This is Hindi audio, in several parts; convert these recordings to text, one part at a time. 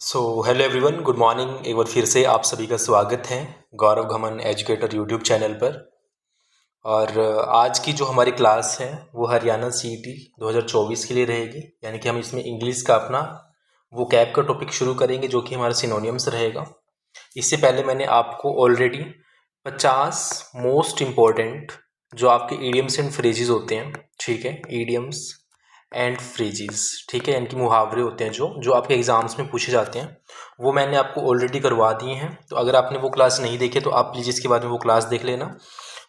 Hello everyone, good morning. एक बार फिर से आप सभी का स्वागत है गौरव घमन एजुकेटर यूट्यूब चैनल पर। और आज की जो हमारी क्लास है वो हरियाणा सीईटी 2024 के लिए रहेगी। यानी कि हम इसमें इंग्लिश का अपना वो कैब का टॉपिक शुरू करेंगे जो कि हमारा सिनोनियम्स रहेगा। इससे पहले मैंने आपको ऑलरेडी 50 मोस्ट इम्पॉर्टेंट जो आपके ईडियम्स एंड फ्रेजेस होते हैं, ठीक है, ईडियम्स एंड फ्रेजेस, ठीक है, इनके मुहावरे होते हैं जो जो आपके एग्जाम्स में पूछे जाते हैं, वो मैंने आपको ऑलरेडी करवा दिए हैं। तो अगर आपने वो क्लास नहीं देखे तो आप प्लीज़ इसके बाद में वो क्लास देख लेना।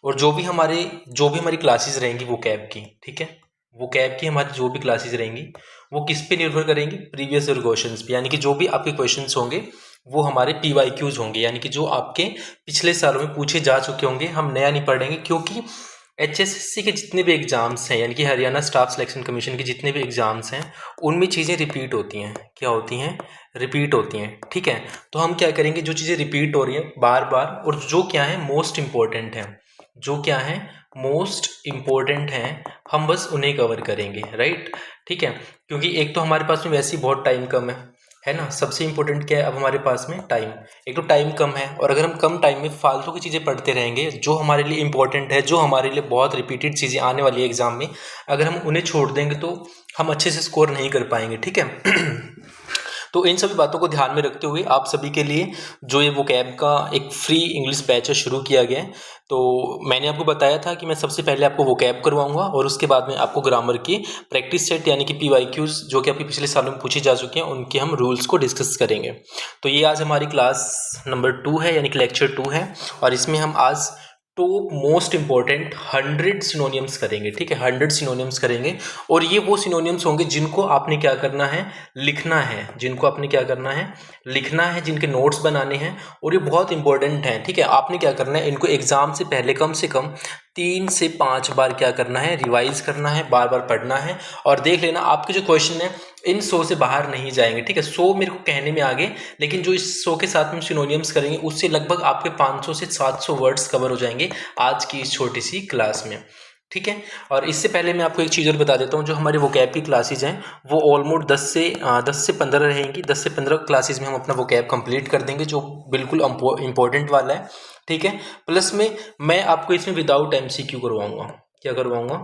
और जो भी हमारी क्लासेस रहेंगी वो कैब की, ठीक है, वो कैब की हमारी जो भी क्लासेस रहेंगी वो किस पे निर्भर करेंगी, प्रीवियस ईयर क्वेश्चंस पे। यानी कि जो भी आपके क्वेश्चंस होंगे वो हमारे PYQs होंगे, यानी कि जो आपके पिछले सालों में पूछे जा चुके होंगे। हम नया नहीं पढ़ेंगे क्योंकि HSSC के जितने भी एग्ज़ाम्स हैं, यानी कि हरियाणा स्टाफ सिलेक्शन कमीशन के जितने भी एग्ज़ाम्स हैं, उनमें चीज़ें रिपीट होती हैं। क्या होती हैं? रिपीट होती हैं, ठीक है। तो हम क्या करेंगे, जो चीज़ें रिपीट हो रही हैं बार बार और जो क्या है मोस्ट इम्पोर्टेंट हैं, जो क्या है मोस्ट इम्पोर्टेंट हैं, हम बस उन्हें कवर करेंगे, राइट, ठीक है। क्योंकि एक तो हमारे पास में वैसे ही बहुत टाइम कम है ना। सबसे इम्पोर्टेंट क्या है अब हमारे पास में? टाइम। एक तो टाइम कम है, और अगर हम कम टाइम में फालतू की चीज़ें पढ़ते रहेंगे जो हमारे लिए इम्पोर्टेंट है, जो हमारे लिए बहुत रिपीटेड चीज़ें आने वाली है एग्जाम में, अगर हम उन्हें छोड़ देंगे तो हम अच्छे से स्कोर नहीं कर पाएंगे, ठीक है। तो इन सभी बातों को ध्यान में रखते हुए आप सभी के लिए जो ये वोकैब का एक फ्री इंग्लिश बैच शुरू किया गया है। तो मैंने आपको बताया था कि मैं सबसे पहले आपको वोकैब करवाऊंगा और उसके बाद में आपको ग्रामर की प्रैक्टिस सेट यानी कि PYQs जो कि आपके पिछले सालों में पूछे जा चुके हैं उनके हम रूल्स को डिस्कस करेंगे। तो ये आज हमारी क्लास नंबर 2 है, यानी कि लेक्चर 2 है, और इसमें हम आज टॉप मोस्ट इंपॉर्टेंट 100 सिनोनियम्स करेंगे, ठीक है, 100 सिनोनियम्स करेंगे। और ये वो सिनोनियम्स होंगे जिनको आपने क्या करना है, लिखना है, जिनको आपने क्या करना है, लिखना है, जिनके नोट्स बनाने हैं, और ये बहुत इंपॉर्टेंट हैं, ठीक है। आपने क्या करना है, इनको एग्जाम से पहले कम से कम 3 से 5 बार क्या करना है, रिवाइज करना है, बार बार पढ़ना है। और देख लेना आपके जो क्वेश्चन है इन 100 से बाहर नहीं जाएंगे, ठीक है। 100 मेरे को कहने में आगे, लेकिन जो इस 100 के साथ में सिनोनियम्स करेंगे उससे लगभग आपके 500 से 700 वर्ड्स कवर हो जाएंगे आज की इस छोटी सी क्लास में, ठीक है। और इससे पहले मैं आपको एक चीज़ और बता देता हूँ, जो हमारे वोकैब की क्लासेज हैं वो ऑलमोस्ट 10 से 15 रहेंगी। 10 से 15 क्लासेज में हम अपना वोकैब कंप्लीट कर देंगे, जो बिल्कुल इंपॉर्टेंट वाला है, ठीक है। प्लस में मैं आपको इसमें विदाउट MCQ करवाऊँगा। क्या करवाऊँगा?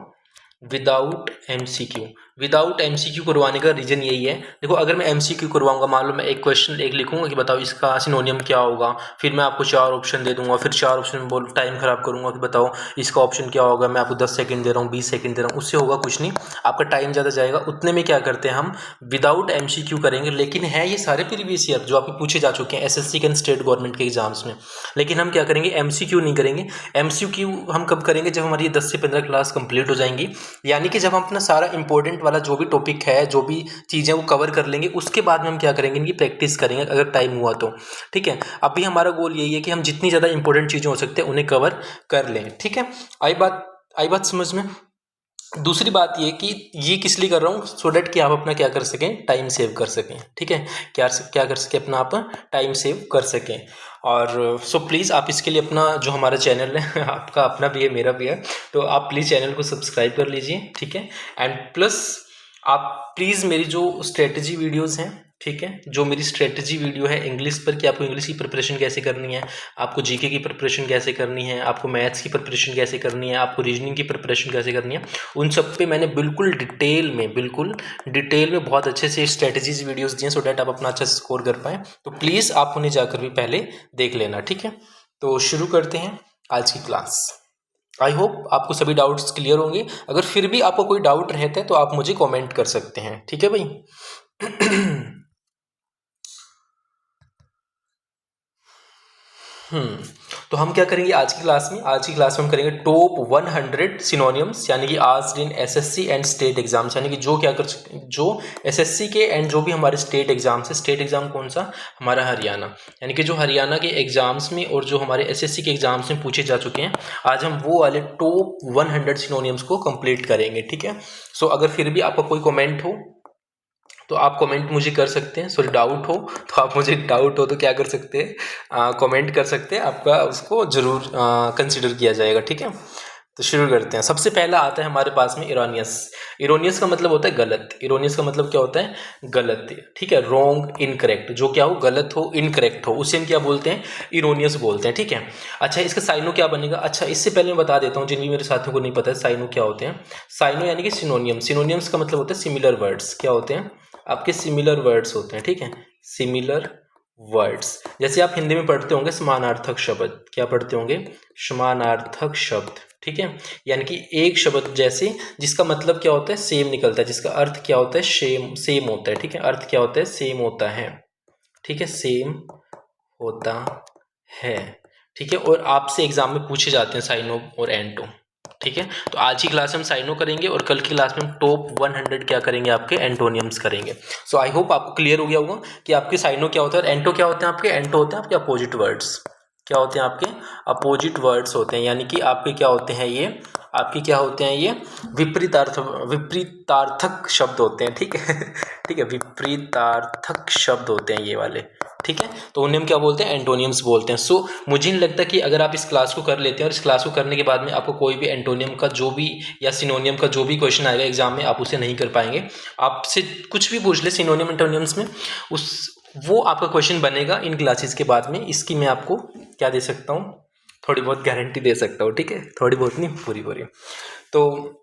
Without MCQ। विदाउट MCQ करवाने का रीज़न यही है, देखो अगर मैं MCQ करवाऊंगा, मान लो मैं एक क्वेश्चन एक लिखूंगा कि बताओ इसका सिनोनियम क्या होगा, फिर मैं आपको 4 ऑप्शन दे दूंगा, फिर 4 ऑप्शन बोल टाइम खराब करूंगा कि बताओ इसका ऑप्शन क्या होगा, मैं आपको 10 सेकंड दे रहा हूँ, 20 सेकंड दे रहा हूँ, उससे होगा कुछ नहीं, आपका टाइम ज़्यादा जाएगा। उतने में क्या करते हैं हम विदाउट MCQ करेंगे, लेकिन है ये सारे प्रीवियस ईयर जो आपके पूछे जा चुके हैं SSC के स्टेट गवर्नमेंट के एग्जाम्स में, लेकिन हम क्या करेंगे MCQ नहीं करेंगे। MCQ हम कब करेंगे? जब हमारी 10 से 15 क्लास कंप्लीट हो जाएंगी, यानी कि जब हम अपना सारा इंपॉर्टेंट वाला जो भी टॉपिक है, जो भी चीज़ें वो कवर कर लेंगे, उसके बाद में हम क्या करेंगे, इनकी प्रैक्टिस करेंगे अगर टाइम हुआ तो, ठीक है। अभी हमारा गोल यही है कि हम जितनी ज़्यादा इंपॉर्टेंट चीज़ें हो सकते हैं उन्हें कवर कर लें, ठीक है। आई बात समझ में? दूसरी बात ये कि ये किस लिए कर रहा हूँ, सो डैट कि आप अपना क्या कर सकें, टाइम सेव कर सकें, ठीक है। क्या कर सकें, अपना आप टाइम सेव कर सकें। और सो प्लीज़ आप इसके लिए अपना जो हमारा चैनल है आपका अपना भी है, मेरा भी है, तो आप प्लीज़ चैनल को सब्सक्राइब कर लीजिए, ठीक है। एंड प्लस आप प्लीज़ मेरी जो स्ट्रेटजी वीडियोस हैं, ठीक है, जो मेरी स्ट्रेटजी वीडियो है इंग्लिश पर कि आपको इंग्लिश की प्रिपरेशन कैसे करनी है, आपको जीके की प्रिपरेशन कैसे करनी है, आपको मैथ्स की प्रिपरेशन कैसे करनी है, आपको रीजनिंग की प्रिपरेशन कैसे करनी है, उन सब पे मैंने बिल्कुल डिटेल में बहुत अच्छे से स्ट्रेटजीज वीडियोस दिए, सो डैट आप अपना अच्छा स्कोर कर पाएँ। तो प्लीज़ आप उन्हें जाकर भी पहले देख लेना, ठीक है। तो शुरू करते हैं आज की क्लास। आई होप आपको सभी डाउट्स क्लियर होंगे। अगर फिर भी आपको कोई डाउट रहता है तो आप मुझे कमेंट कर सकते हैं, ठीक है भाई। तो हम क्या करेंगे आज की क्लास में? आज की क्लास में हम करेंगे टॉप 100 सिनोनियम्स, यानी कि आज इन SSC एंड स्टेट एग्जाम्स, यानी कि जो क्या कर सकते, जो SSC के एंड जो भी हमारे स्टेट एग्जाम्स है। स्टेट एग्जाम कौन सा? हमारा हरियाणा, यानी कि जो हरियाणा के एग्जाम्स में और जो हमारे SSC के एग्जाम्स में पूछे जा चुके हैं, आज हम वो वाले टॉप 100 सिनोनियम्स को कंप्लीट करेंगे, ठीक है। सो अगर फिर भी आपका कोई कमेंट हो तो आप कमेंट मुझे कर सकते हैं, सॉरी डाउट हो तो आप मुझे डाउट हो तो क्या कर सकते हैं, कमेंट कर सकते हैं, आपका उसको ज़रूर कंसिडर किया जाएगा, ठीक है। तो शुरू करते हैं। सबसे पहला आता है हमारे पास में इरोनियस। इरोनियस का मतलब होता है गलत। इरोनियस का मतलब क्या होता है? गलत, ठीक है। रॉन्ग, इनकरेक्ट, जो क्या हो, गलत हो, इनकरेक्ट हो, उसे हम क्या बोलते हैं? इरोनियस बोलते हैं, ठीक है। अच्छा, इसका साइनो क्या बनेगा? अच्छा, इससे पहले मैं बता देता हूँ जिन भी मेरे साथियों को नहीं पता है साइनो क्या होते हैं। साइनो यानी कि सिनोनियम। सिनोनियम्स का मतलब होता है सिमिलर वर्ड्स। क्या होते हैं आपके? सिमिलर वर्ड्स होते हैं, ठीक है। सिमिलर वर्ड्स, जैसे आप हिंदी में पढ़ते होंगे समानार्थक शब्द। क्या पढ़ते होंगे? समानार्थक शब्द, ठीक है। यानी कि एक शब्द जैसे जिसका मतलब क्या होता है? सेम निकलता है, जिसका अर्थ क्या होता है? सेम होता है, ठीक है। अर्थ क्या होता है? सेम होता है, ठीक है। सेम होता है, ठीक है। और आपसे एग्जाम में पूछे जाते हैं साइनो और एंटो, ठीक है। तो आज की क्लास में हम साइनो करेंगे और कल की क्लास में हम टॉप 100 क्या करेंगे? आपके एंटोनियम्स करेंगे। सो आई होप आपको क्लियर हो गया होगा कि आपके साइनो क्या होता है और एंटो क्या होते हैं आपके? एंटो होते हैं आपके अपोजिट वर्ड्स। क्या होते हैं आपके? अपोजिट वर्ड्स होते हैं, यानी कि आपके क्या होते हैं? ये आपके क्या होते हैं? ये विपरीतार्थक शब्द होते हैं, ठीक है। ठीक है, विपरीतार्थक शब्द होते हैं ये वाले, ठीक है। तो उन्हें हम क्या बोलते हैं? एंटोनियम्स बोलते हैं। सो मुझे नहीं लगता कि अगर आप इस क्लास को कर लेते हैं और इस क्लास को करने के बाद में आपको कोई भी एंटोनियम का जो भी या सिनोनियम का जो भी क्वेश्चन आएगा एग्जाम में, आप उसे नहीं कर पाएंगे। आपसे कुछ भी पूछ ले सिनोनियम एंटोनियम्स में, वो आपका क्वेश्चन बनेगा इन क्लासेस के बाद में। इसकी मैं आपको क्या दे सकता हूँ? थोड़ी बहुत गारंटी दे सकता हूँ, ठीक है। थोड़ी बहुत नहीं, पूरी। तो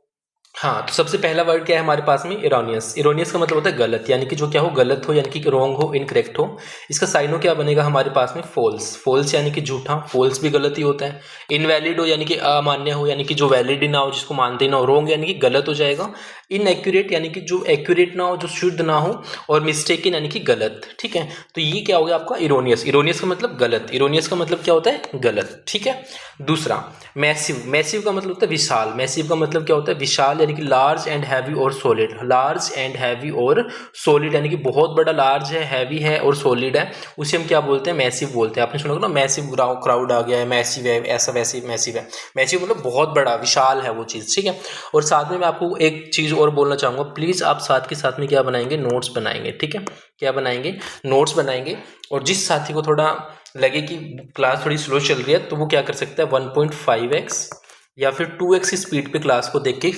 हाँ, तो सबसे पहला वर्ड क्या है हमारे पास में? इरोनियस। इरोनियस का मतलब होता है गलत, यानी कि जो क्या हो? गलत हो, यानी कि रॉन्ग हो, इनकरेक्ट हो। इसका साइनो क्या बनेगा हमारे पास में? फॉल्स। फॉल्स यानी कि झूठा, फॉल्स भी गलत ही होता है। इनवैलिड हो यानी कि अमान्य हो, यानी कि जो वैलिड ही ना हो, जिसको मानते ही ना हो। रॉन्ग यानी कि गलत हो जाएगा। इनएक्यूरेट यानी कि जो एक्यूरेट ना हो, जो शुद्ध ना हो। और मिस्टेकन यानी कि गलत, ठीक है। तो ये क्या हो गया आपका? इरोनियस। इरोनियस का मतलब गलत। इरोनियस का मतलब क्या होता है? गलत, ठीक है। दूसरा मैसिव। मैसिव का मतलब होता है विशाल। मैसिव का मतलब क्या होता है? विशाल, यानी कि लार्ज एंड हैवी और सॉलिड। लार्ज एंड हैवी और सॉलिड, यानी कि बहुत बड़ा, लार्ज है, हैवी है और सॉलिड है, उसे हम क्या बोलते हैं? मैसिव बोलते हैं। आपने सुना होगा ना, मैसिव क्राउड आ गया है, मैसिव है, ऐसा वैसे मैसिव है। मैसिव मतलब बहुत बड़ा, विशाल है वो चीज़, ठीक है। और साथ में मैं आपको एक चीज़ और बोलना चाहूँगा, प्लीज़ आप साथ के साथ में क्या बनाएंगे? नोट्स बनाएंगे, ठीक है। क्या बनाएंगे? नोट्स बनाएंगे। और जिस साथी को थोड़ा लगे कि क्लास थोड़ी स्लो चल रही है, तो वो क्या कर सकता है? 1.5x या फिर 2x की स्पीड पे क्लास को देख के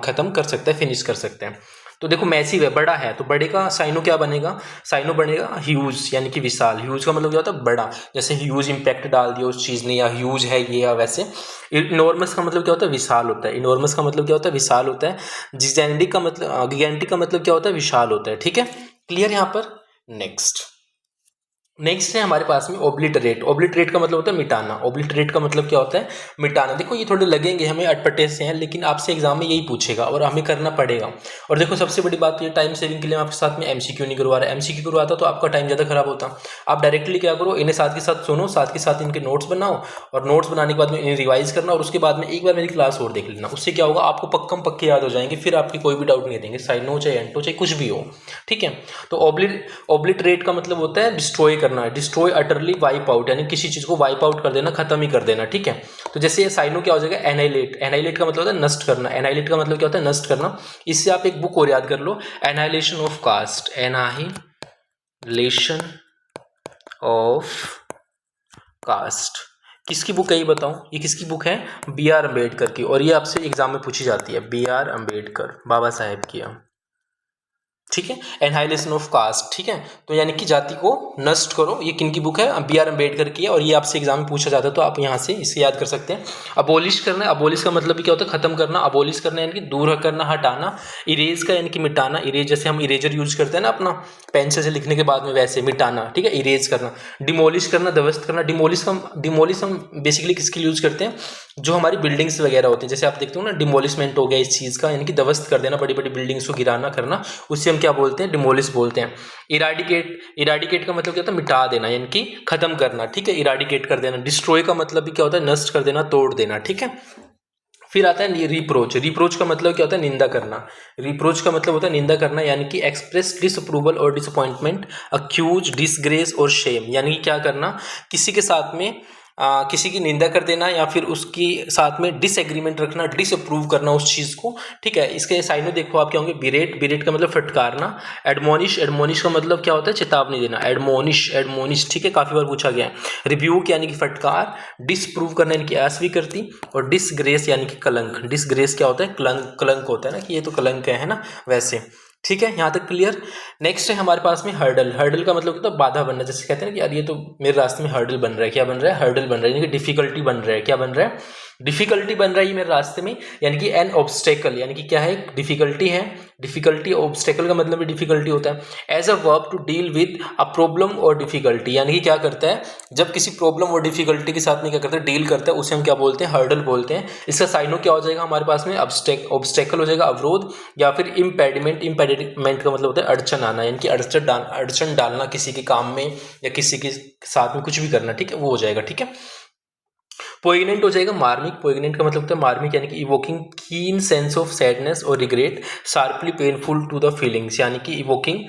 ख़त्म कर सकता है, फिनिश कर सकते हैं। तो देखो, मैसिव है, बड़ा है, तो बड़े का साइनो क्या बनेगा? साइनो बनेगा ह्यूज, यानी कि विशाल। ह्यूज का मतलब क्या होता है? बड़ा। जैसे ह्यूज इम्पैक्ट डाल दिया उस चीज़ ने, या ह्यूज है ये, या वैसे। इनॉर्मस का मतलब क्या होता है? विशाल होता है। इनॉर्मस का मतलब क्या होता है? विशाल होता है। जिगैंटिक का मतलब गिगैंटिक का मतलब क्या होता है? विशाल होता है, ठीक है। क्लियर यहाँ पर? नेक्स्ट है हमारे पास में ओब्लिटरेट। ओब्लिटरेट का मतलब होता है मिटाना। ओब्लिटरेट का मतलब क्या होता है? मिटाना। देखो, ये थोड़े लगेंगे हमें अटपटे से हैं, लेकिन आपसे एग्जाम में यही पूछेगा और हमें करना पड़ेगा। और देखो, सबसे बड़ी बात ये टाइम सेविंग के लिए आपके साथ में एमसीक्यू नहीं करवा रहा है। एमसीक्यू करवाता तो आपका टाइम ज़्यादा खराब होता। आप डायरेक्टली क्या करो, इन्हें साथ के साथ सुनो, साथ के साथ इनके नोट्स बनाओ, और नोट्स बनाने के बाद में इन्हें रिवाइज करना, और उसके बाद में एक बार मेरी क्लास और देख लेना। उससे क्या होगा? आपको पक्के याद हो जाएंगे, फिर आपकी कोई भी डाउट नहीं देंगे, साइनो चाहे एंटो चाहे कुछ भी हो, ठीक है। तो ओब्लिटरेट का मतलब होता है डिस्ट्रॉय करना। डिस्ट्रॉय, अटरली वाइप आउट, यानी किसी चीज को वाइप आउट कर देना, खत्म ही कर देना, ठीक है। तो जैसे ये साइनो क्या हो जाएगा? एनाइलेट। एनाइलेट का मतलब होता है नष्ट करना। एनाइलेट का मतलब क्या होता है? नष्ट करना। इससे आप एक बुक और याद कर लो, annihilation of caste. Annihilation of caste किसकी बुक है ये बताओ? ये किसकी बुक है? B.R. अम्बेडकर की। और ये आपसे एग्जाम में पूछी जाती है, B.R. अम्बेडकर, बाबा साहेब की, ठीक है। एनाइलेशन ऑफ कास्ट, ठीक है। तो यानी कि जाति को नष्ट करो। ये किन की बुक है? B.R. अम्बेडकर की है। और ये आपसे एग्जाम में पूछा जाता है, तो आप यहाँ से इसे याद कर सकते हैं। अबोलिश करना है। अबोलिश का मतलब भी क्या होता है? खत्म करना। अबोलिश करना यानी कि दूर करना, हटाना। इरेज का यानी कि मिटाना। इरेज जैसे हम इरेजर यूज करते हैं ना अपना पेंसिल से लिखने के बाद में, वैसे मिटाना, ठीक है। इरेज करना। डिमोलिश करना, ध्वस्त करना। डिमोलिश हम बेसिकली किसके लिए यूज करते हैं? जो हमारी बिल्डिंग्स वगैरह होती हैं, जैसे आप देखते हो ना, डिमोलिशमेंट हो गया इस चीज़ का, यानी कि ध्वस्त कर देना, बड़ी बड़ी बिल्डिंग्स को गिराना करना, उससे हम क्या बोलते हैं? डिमोलिश बोलते हैं। इराडिकेट का मतलब क्या होता है? मिटा देना, यानी कि खत्म करना, ठीक है। इराडिकेट कर देना। डिस्ट्रॉय का मतलब भी क्या होता है? नष्ट कर देना, तोड़ देना, ठीक है। फिर आता है रिप्रोच। रिप्रोच का मतलब क्या होता है? निंदा करना। रिप्रोच का मतलब होता है निंदा करना, यानी कि एक्सप्रेस डिसअप्रूवल और डिसअपॉइंटमेंट, अक्यूज, डिसग्रेस और शेम, यानी कि क्या करना? किसी के साथ में किसी की निंदा कर देना या फिर उसकी साथ में डिसएग्रीमेंट रखना, डिसअप्रूव करना उस चीज़ को, ठीक है। इसके साइनों देखो आप क्या होंगे, बिरेट, बिरेट का मतलब फटकारना, एडमोनिश, एडमोनिश का मतलब क्या होता है, चेतावनी देना, एडमोनिश, एडमोनिश, ठीक है, काफ़ी बार पूछा गया है। रिब्यूक यानी कि फटकार, डिसप्रूव करना यानी कि अस्वीकृति, और डिसग्रेस यानी कि कलंक। डिसग्रेस क्या होता है, कलंक, कलंक होता है ना कि ये तो कलंक है ना, वैसे, ठीक है, यहाँ तक क्लियर। नेक्स्ट है हमारे पास में हर्डल। हर्डल का मतलब होता है बाधा बनना, जैसे कहते हैं ना कि यार ये तो मेरे रास्ते में हर्डल बन रहा है, क्या बन रहा है, हर्डल बन रहा है, यानी कि डिफिकल्टी बन रहा है, क्या बन रहा है, डिफिकल्टी बन रहा है मेरे रास्ते में, यानी कि एन ऑब्स्टेकल, यानी कि क्या है, डिफिकल्टी है। डिफिकल्टी, ऑब्स्टेकल का मतलब भी डिफिकल्टी होता है। As a verb to deal with a problem और डिफिकल्टी, यानी कि क्या करता है, जब किसी प्रॉब्लम और डिफिकल्टी के साथ में क्या करता है, डील करता है, उसे हम क्या बोलते हैं, हर्डल बोलते हैं। इसका साइनो क्या हो जाएगा हमारे पास में, ऑब्स्टेकल हो जाएगा, अवरोध, या फिर इम्पेडिमेंट। इम्पेडिमेंट का मतलब होता है अड़चन आना, यानी कि अड़चन डालना किसी के काम में या किसी के साथ में कुछ भी करना, ठीक है, वो हो जाएगा, ठीक है। पोइग्नेंट हो जाएगा मार्मिक। पोइग्नेंट का मतलब होता है मार्मिक, यानी कि evoking keen sense of sadness और regret, sharply painful to the feelings, यानी कि evoking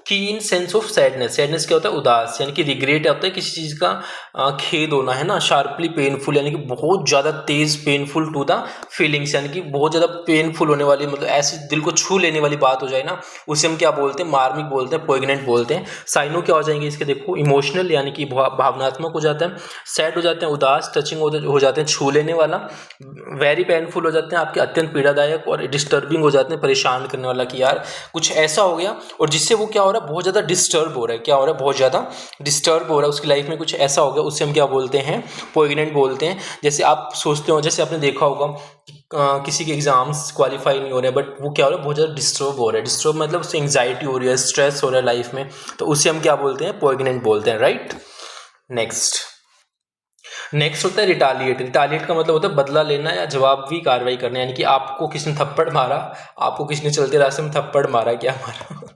keen sense of sadness. Sadness क्या होता है, उदास, यानी कि रिग्रेट होता है किसी चीज़ का खेद होना, है ना। शार्पली पेनफुल यानी कि बहुत ज़्यादा तेज, पेनफुल टू द फीलिंग्स, यानी कि बहुत ज़्यादा पेनफुल होने वाली, मतलब ऐसी दिल को छू लेने वाली बात हो जाए ना, उसे हम क्या बोलते हैं, मार्मिक बोलते हैं, पोइग्नेंट बोलते हैं। साइनो क्या हो जाएंगे इसके, देखो, इमोशनल यानी कि भावनात्मक हो जाता है, सैड हो जाते हैं, उदास, टचिंग हो जाते हैं, छू लेने वाला, वेरी पेनफुल हो जाते हैं आपके, अत्यंत पीड़ादायक, और डिस्टर्बिंग हो जाते हैं, परेशान करने वाला, कि यार कुछ ऐसा हो गया और जिससे वो क्या हो रहा है, बहुत ज़्यादा डिस्टर्ब हो रहा है, क्या हो रहा है, बहुत ज़्यादा डिस्टर्ब हो रहा है, उसकी लाइफ में कुछ ऐसा हो गया, उससे हम क्या बोलते हैं, पोइग्नेंट बोलते हैं। जैसे आप सोचते हो, जैसे आपने देखा होगा किसी के एग्जाम्स क्वालिफाई नहीं हो रहे हैं, बट वो क्या हो रहा है, बहुत ज़्यादा डिस्टर्ब हो रहा है। डिस्टर्ब मतलब उससे एंग्जाइटी हो रही है, स्ट्रेस हो रहा है लाइफ में, तो उससे हम क्या बोलते हैं, पोइग्नेंट बोलते हैं, राइट। नेक्स्ट होता है रिटालिएट। रिटालिएट का मतलब होता है बदला लेना या जवाबी कार्रवाई करना, यानी कि आपको किसी ने थप्पड़ मारा, आपको किसी ने चलते रास्ते में थप्पड़ मारा, क्या मारा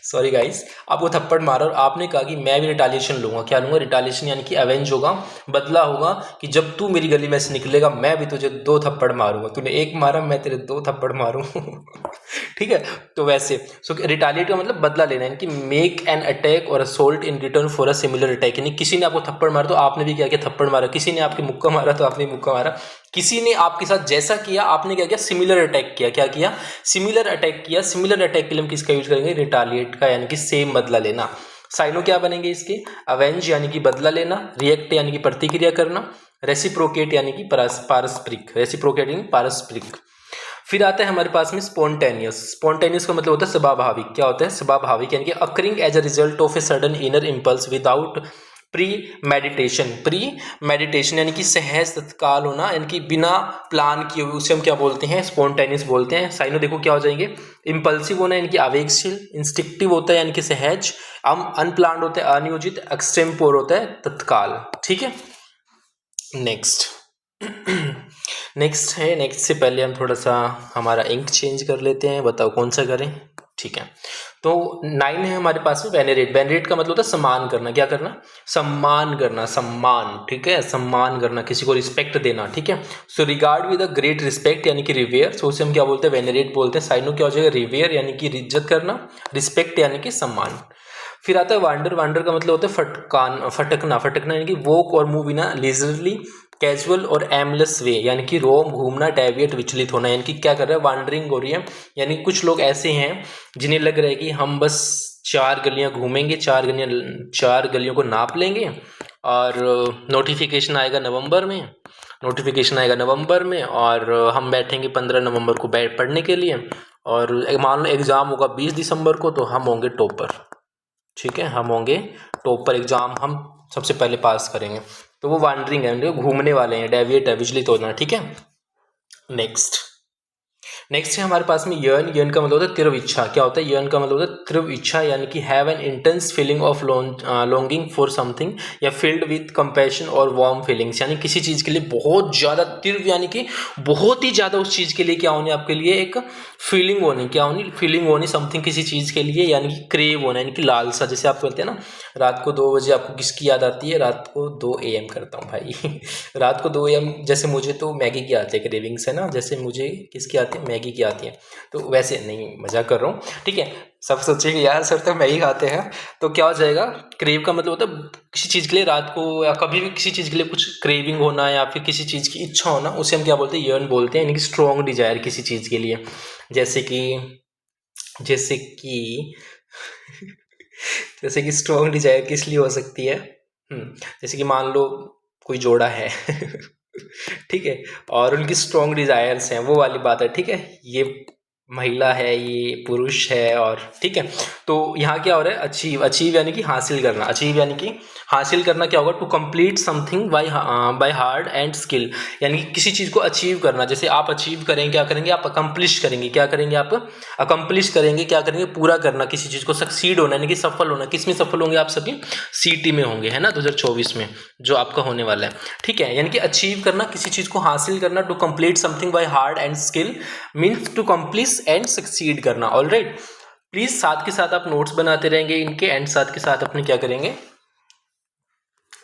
सॉरी गाइस, आपको थप्पड़ मारा और आपने कहा कि मैं भी रिटालिएशन लूंगा। क्या लूंगा, रिटालिएशन, यानी कि अवेंज होगा, बदला होगा, कि जब तू मेरी गली में से निकलेगा मैं भी तुझे 2 थप्पड़ मारूंगा, तूने 1 मारा मैं तेरे 2 थप्पड़ मारूं ठीक है, तो वैसे सो रिटालिएट का मतलब बदला लेना, यानी कि मेक एन अटैक और assault in return for a similar attack, यानी किसी ने आपको थप्पड़ मारा तो आपने भी क्या किया, थप्पड़ मारा, किसी ने आपके मुक्का मारा तो आपने मुक्का मारा, किसी ने आपके साथ जैसा किया आपने क्या किया, सिमिलर अटैक किया, क्या किया, सिमिलर अटैक किया। सिमिलर अटैक के लिए हम किसका यूज करेंगे, रिटालिएट का, यानी कि सेम, बदला लेना। साइनो क्या बनेंगे इसके, अवेंज यानी कि बदला लेना, रिएक्ट यानी कि प्रतिक्रिया करना, रेसिप्रोकेट यानी कि पारस्परिक, रेसिप्रोकेट यानी पारस्परिक। फिर आता है हमारे पास में स्पॉन्टेनियस। स्पॉन्टेनियस का मतलब होता है स्वाभाविक। क्या होता है, स्वाभाविक, यानी कि occurring as a result of a sudden inner impulse without premeditation. Premeditation यानी कि सहज तत्काल होना, यानी कि बिना प्लान किए हुए, उसे हम क्या बोलते हैं, स्पॉन्टेनियस बोलते हैं। साइनो देखो क्या हो जाएंगे, इम्पल्सिव होना यानी कि आवेगशील, इंस्टिक्टिव होता है यानी कि सहज, अनप्लान्ड होता है अनियोजित, एक्सटेम्पोर होता है तत्काल, ठीक है। नेक्स्ट नेक्स्ट है, नेक्स्ट से पहले हम थोड़ा सा हमारा इंक चेंज कर लेते हैं, बताओ कौन सा करें, ठीक है। तो 9 है हमारे पास में वेनरेट। वेनरेट का मतलब होता है सम्मान करना, क्या करना, सम्मान करना, सम्मान, ठीक है, सम्मान करना, किसी को रिस्पेक्ट देना, ठीक है। So regard with a great respect यानी कि रिवेयर, सो उसे हम क्या बोलते हैं, वेनरेट बोलते हैं। साइनो क्या हो जाएगा, रिवेयर यानी कि इज्जत करना, रिस्पेक्ट यानी कि सम्मान। फिर आता है वांडर। वांडर का मतलब होता है फटकना, फटकना यानी कि वॉक और move in a leisurely, casual और एमलेस वे, यानी कि रोम, घूमना, डेविएट, विचलित होना, यानी कि क्या कर रहा है, वांडरिंग हो रही है। यानी कुछ लोग ऐसे हैं जिन्हें लग रहा है कि हम बस 4 गलियां घूमेंगे, 4 गलियों को नाप लेंगे और नोटिफिकेशन आएगा नवंबर में, नोटिफिकेशन आएगा नवंबर में और हम बैठेंगे 15 नवंबर को पढ़ने के लिए, और मान लो एग्ज़ाम होगा 20 दिसंबर को, तो हम होंगे टॉपर, ठीक है, हम होंगे टॉपर, एग्जाम हम सबसे पहले पास करेंगे। तो वो वांडरिंग है, घूमने वाले हैं, डेविएट है, विचलित होना, ठीक है। नेक्स्ट है हमारे पास में यर्न। यर्न का मतलब होता है तीव्र इच्छा। क्या होता है, यर्न का मतलब होता है तीव्र इच्छा, यानी कि have an intense feeling of longing for something, या फील्ड विद कंपैशन और वार्म फीलिंग्स, यानी किसी चीज़ के लिए बहुत ज़्यादा तीव्र, यानी कि बहुत ही ज़्यादा उस चीज़ के लिए क्या होनी, आपके लिए एक फीलिंग होनी, क्या होनी, फीलिंग होनी समथिंग, किसी चीज़ के लिए, यानी कि क्रेव होना, यानी कि लालसा। जैसे आप कहते हैं ना, रात को 2 बजे आपको किसकी याद आती है, रात को 2 AM करता हूँ भाई रात को 2 AM, जैसे मुझे तो मैगी की आती है क्रेविंग्स, है ना, जैसे मुझे किसकी आती है, मैगी की आती है, तो वैसे नहीं, मजाक कर रहा हूँ, ठीक है। सब सोचेंगे यार सर तो मैगी खाते हैं। तो क्या हो जाएगा, क्रेव का मतलब होता है किसी चीज़ के लिए रात को या कभी भी किसी चीज़ के लिए कुछ क्रेविंग होना या फिर किसी चीज़ की इच्छा होना, उसे हम क्या बोलते हैं, यर्न बोलते हैं, यानी कि स्ट्रॉन्ग डिजायर किसी चीज़ के लिए। जैसे कि जैसे कि जैसे कि स्ट्रॉन्ग डिजायर किस लिए हो सकती है, जैसे कि मान लो कोई जोड़ा है ठीक है, और उनकी स्ट्रॉन्ग डिजायर्स हैं, वो वाली बात है। ठीक है, ये महिला है, ये पुरुष है, और ठीक है। तो यहाँ क्या हो रहा है, अचीव, अचीव यानी कि हासिल करना, अचीव यानी कि हासिल करना क्या होगा, to complete something by hard and skill, यानी कि किसी चीज़ को अचीव करना। जैसे आप अचीव करेंगे, क्या करेंगे आप, अकम्प्लिश करेंगे, क्या करेंगे आप, अकम्प्लिश करेंगे, क्या करेंगे, पूरा करना किसी चीज़ को, सक्सीड होना यानी कि सफल होना। किस में सफल होंगे आप सभी, सीटी में होंगे, है ना, 2024 में जो आपका होने वाला है। ठीक है, यानी कि अचीव करना, किसी चीज़ को हासिल करना, to complete something by hard and skill means to complete and succeed करना। ऑलराइट, प्लीज साथ के साथ आप नोट्स बनाते रहेंगे इनके, एंड साथ के साथ अपने क्या करेंगे,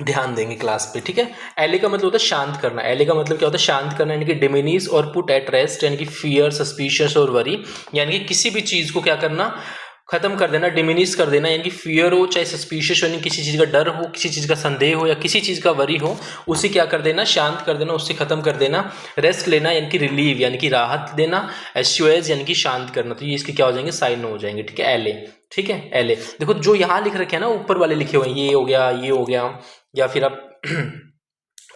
ध्यान देंगे क्लास पे। ठीक है, एले का मतलब होता है शांत करना, एले का मतलब क्या होता है, शांत करना, यानी कि डिमिनिश और पुट एट रेस्ट, यानी कि फियर, सस्पिशियस और वरी, यानी कि किसी भी चीज को क्या करना, खत्म कर देना, डिमिनिश कर देना, यानी कि फियर हो चाहे सस्पिशियस, यानी किसी चीज़ का डर हो, किसी चीज़ का संदेह हो या किसी चीज़ का वरी हो, उसे क्या कर देना, शांत कर देना, उससे खत्म कर देना। रेस्ट लेना यानी कि रिलीव, यानी कि राहत देना। एश्योरेंस यानी कि शांत करना। तो ये इसके क्या हो जाएंगे, साइन हो जाएंगे। ठीक है, एले। ठीक है, एले। देखो जो यहाँ लिख रखे हैं ना, ऊपर वाले लिखे हुए हैं, ये हो गया, ये हो गया, या फिर आप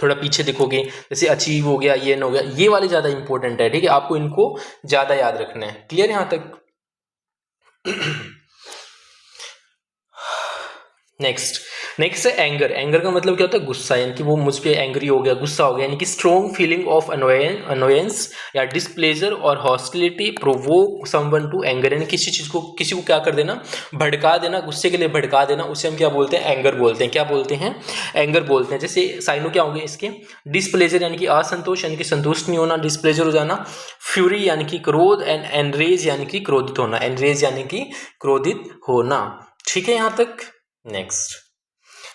थोड़ा पीछे देखोगे, जैसे अचीव हो गया, ये न हो गया, ये वाले ज़्यादा इंपॉर्टेंट है। ठीक है, आपको इनको ज़्यादा याद रखना है। क्लियर यहाँ तक? नेक्स्ट नेक्स्ट है एंगर। एंगर का मतलब क्या होता है, गुस्सा, यानी कि वो मुझ पे एंग्री हो गया, गुस्सा हो गया, यानी कि स्ट्रॉन्ग फीलिंग ऑफ अनोयंस या डिसप्लेजर और hostility provoke someone to anger, यानी किसी चीज को, किसी को क्या कर देना, भड़का देना, गुस्से के लिए भड़का देना, उसे हम क्या बोलते हैं, एंगर बोलते हैं। क्या बोलते हैं, एंगर बोलते हैं। जैसे साइनो क्या होंगे इसके, डिसप्लेजर यानी कि असंतोष, यानी कि संतुष्ट नहीं होना, डिसप्लेजर हो जाना, फ्यूरी यानी कि क्रोध, एंड एनरेज यानी कि क्रोधित होना, एनरेज यानी कि क्रोधित होना। ठीक है यहाँ तक?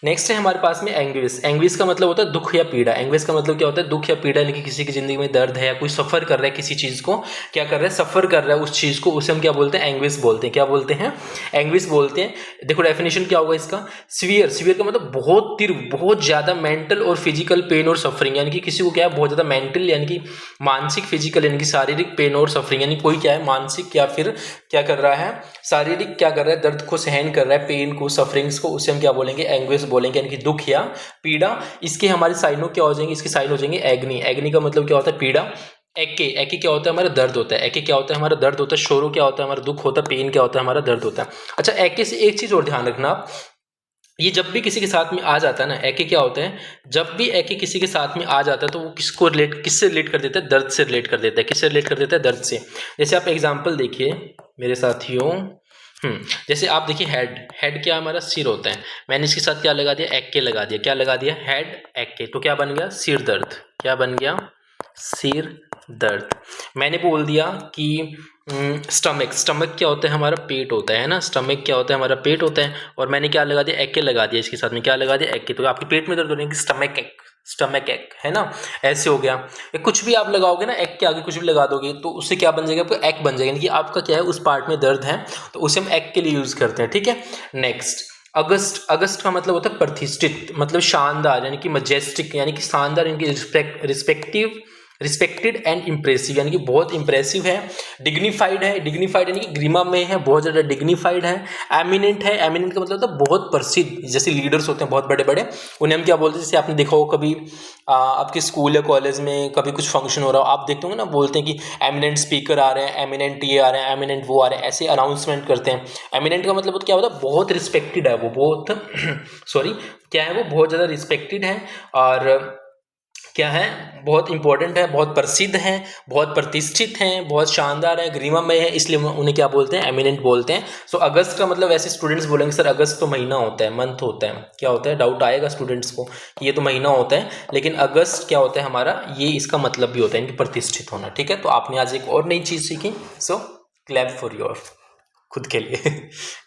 नेक्स्ट है हमारे पास में एंग्विश। एंग्विश का मतलब होता है दुख या पीड़ा। एंग्विश का मतलब क्या होता है, दुख या पीड़ा, यानी कि किसी की जिंदगी में दर्द है या कोई सफर कर रहा है, किसी चीज को क्या कर रहा है, सफर कर रहा है उस चीज को, उसे हम क्या बोलते हैं, एंग्विश बोलते हैं। क्या बोलते हैं, एंग्विश बोलते हैं। देखो डेफिनेशन क्या होगा इसका, सीवियर, सीवियर का मतलब बहुत तीव्र, बहुत ज्यादा मेंटल और फिजिकल पेन और सफरिंग, यानी कि किसी को क्या है, बहुत ज्यादा मेंटल यानी कि मानसिक, फिजिकल यानी कि शारीरिक पेन और सफरिंग, यानी कोई क्या है, मानसिक या फिर क्या कर रहा है, शारीरिक क्या कर रहा है, दर्द को सहन कर रहा है, पेन को, सफरिंग्स को, उसे हम क्या बोलेंगे, एंग्विश बोलेंगे, यानी कि दुख या पीड़ा। इसके हमारे साइनों क्या हो जाएंगे, इसके साइन हो जाएंगे एग्नि। एग्नि का मतलब क्या होता है, पीड़ा। एके, एके क्या होता है, हमारा दर्द होता है। एके क्या होता है, हमारा दर्द होता है। शोरो क्या होता है, हमारा दुख होता है। पेन क्या होता है, हमारा दर्द होता है। अच्छा, एके से एक चीज और ध्यान रखना आप, ये जब भी किसी के साथ में आ जाता है ना, एके क्या होते हैं, जब भी एके किसी के साथ में आ जाता है तो वो किसको रिलेट, किससे रिलेट कर देता है, दर्द से रिलेट कर देता है। किससे रिलेट कर देता है, दर्द से। जैसे आप एग्जांपल देखिए मेरे साथियों, जैसे आप देखिए, हेड, हेड क्या हमारा सिर होता है, मैंने इसके साथ क्या लगा दिया, एक के लगा दिया, क्या लगा दिया, हेड एक के, तो क्या बन गया, सिर दर्द। क्या बन गया, सिर दर्द। मैंने बोल दिया कि स्टमक, स्टमक क्या होता है, हमारा पेट होता है ना, स्टमक क्या होता है, हमारा पेट होता है, और मैंने क्या लगा दिया, एक के लगा दिया इसके साथ में, क्या लगा दिया, एक के, तो आपके पेट में दर्द हो रही है, स्टमक एक, स्टमक एक, है ना, ऐसे हो गया। कुछ भी आप लगाओगे ना, एक के आगे कुछ भी लगा दोगे तो उससे क्या बन जाएगा, आपका एक बन जाएगा, यानी कि आपका क्या है, उस पार्ट में दर्द है, तो उसे हम एक के लिए यूज करते हैं। ठीक है, नेक्स्ट अगस्त। अगस्त का मतलब होता है प्रतिष्ठित, मतलब शानदार, यानी कि मजेस्टिक, यानी कि शानदार, यानी कि रिस्पेक्टेड एंड इम्प्रेसिव, यानी कि बहुत इंप्रेसिव है। डिग्निफाइड है, डिग्निफाइड यानी कि गरिमा में है, बहुत ज़्यादा डिग्निफाइड है। एमिनेंट है, एमिनेंट का मतलब होता है बहुत प्रसिद्ध, जैसे लीडर्स होते हैं बहुत बड़े बड़े, उन्हें हम क्या बोलते हैं, जैसे आपने देखा हो कभी आपके स्कूल या कॉलेज में कभी कुछ फंक्शन हो रहा हो, आप देखते होंगे ना, बोलते हैं कि एमिनेंट स्पीकर आ रहे हैं, एमिनेंट ये आ रहे हैं, एमिनेंट वो आ रहे हैं, ऐसे अनाउंसमेंट करते हैं। एमिनेंट का मतलब क्या होता है, बहुत रिस्पेक्टेड है वो, बहुत सॉरी, क्या है वो, बहुत ज़्यादा रिस्पेक्टेड है, और क्या है, बहुत इंपॉर्टेंट है, बहुत प्रसिद्ध हैं, बहुत प्रतिष्ठित हैं, बहुत शानदार है, गरिमामय है, इसलिए उन्हें क्या बोलते हैं, एमिनेंट बोलते हैं। सो अगस्त का मतलब ऐसे स्टूडेंट्स बोलेंगे सर अगस्त तो महीना होता है, मंथ होता है, क्या होता है, डाउट आएगा स्टूडेंट्स को कि ये तो महीना होता है, लेकिन अगस्त क्या होता है हमारा, ये इसका मतलब भी होता है इनकी प्रतिष्ठित होना। ठीक है, तो आपने आज एक और नई चीज़ सीखी, सो क्लैप फॉर योर खुद के लिए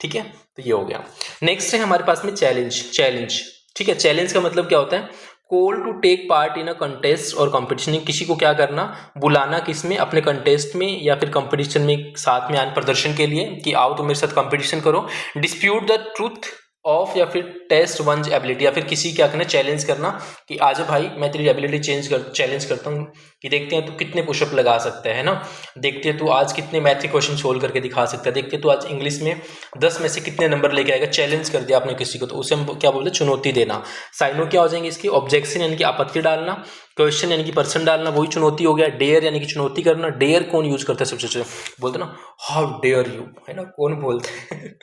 ठीक है, तो ये हो गया। नेक्स्ट है हमारे पास में चैलेंज। चैलेंज, ठीक है, चैलेंज का मतलब क्या होता है, call to take part in a contest और कंपटीशन, किसी को क्या करना, बुलाना किस में, अपने कंटेस्ट में या फिर कंपटीशन में साथ में आने प्रदर्शन के लिए कि आओ तुम मेरे साथ कंपटीशन करो। डिस्प्यूट द ट्रूथ ऑफ या फिर टेस्ट वन एबिलिटी, या फिर किसी क्या करना, चैलेंज करना कि आज भाई मैं तेरी एबिलिटी चैलेंज करता हूँ कि देखते हैं तू कितने पुशअप लगा सकता है ना, देखते हैं तू आज कितने मैथ के क्वेश्चन सोल्व करके दिखा सकता है, देखते हैं तू आज इंग्लिश में 10 में से कितने नंबर लेके आएगा। चैलेंज कर दिया आपने किसी को तो उसे हम क्या बोलते हैं, चुनौती देना। साइनो क्या हो जाएंगे इसकी, ऑब्जेक्शन यानी कि आपत्ति डालना, क्वेश्चन यानी कि प्रश्न डालना, वही चुनौती हो गया। डेयर यानी कि चुनौती करना। डेयर कौन यूज करता है सबसे अच्छा, बोलते ना हाउ डेयर यू, है ना, कौन बोलते हैं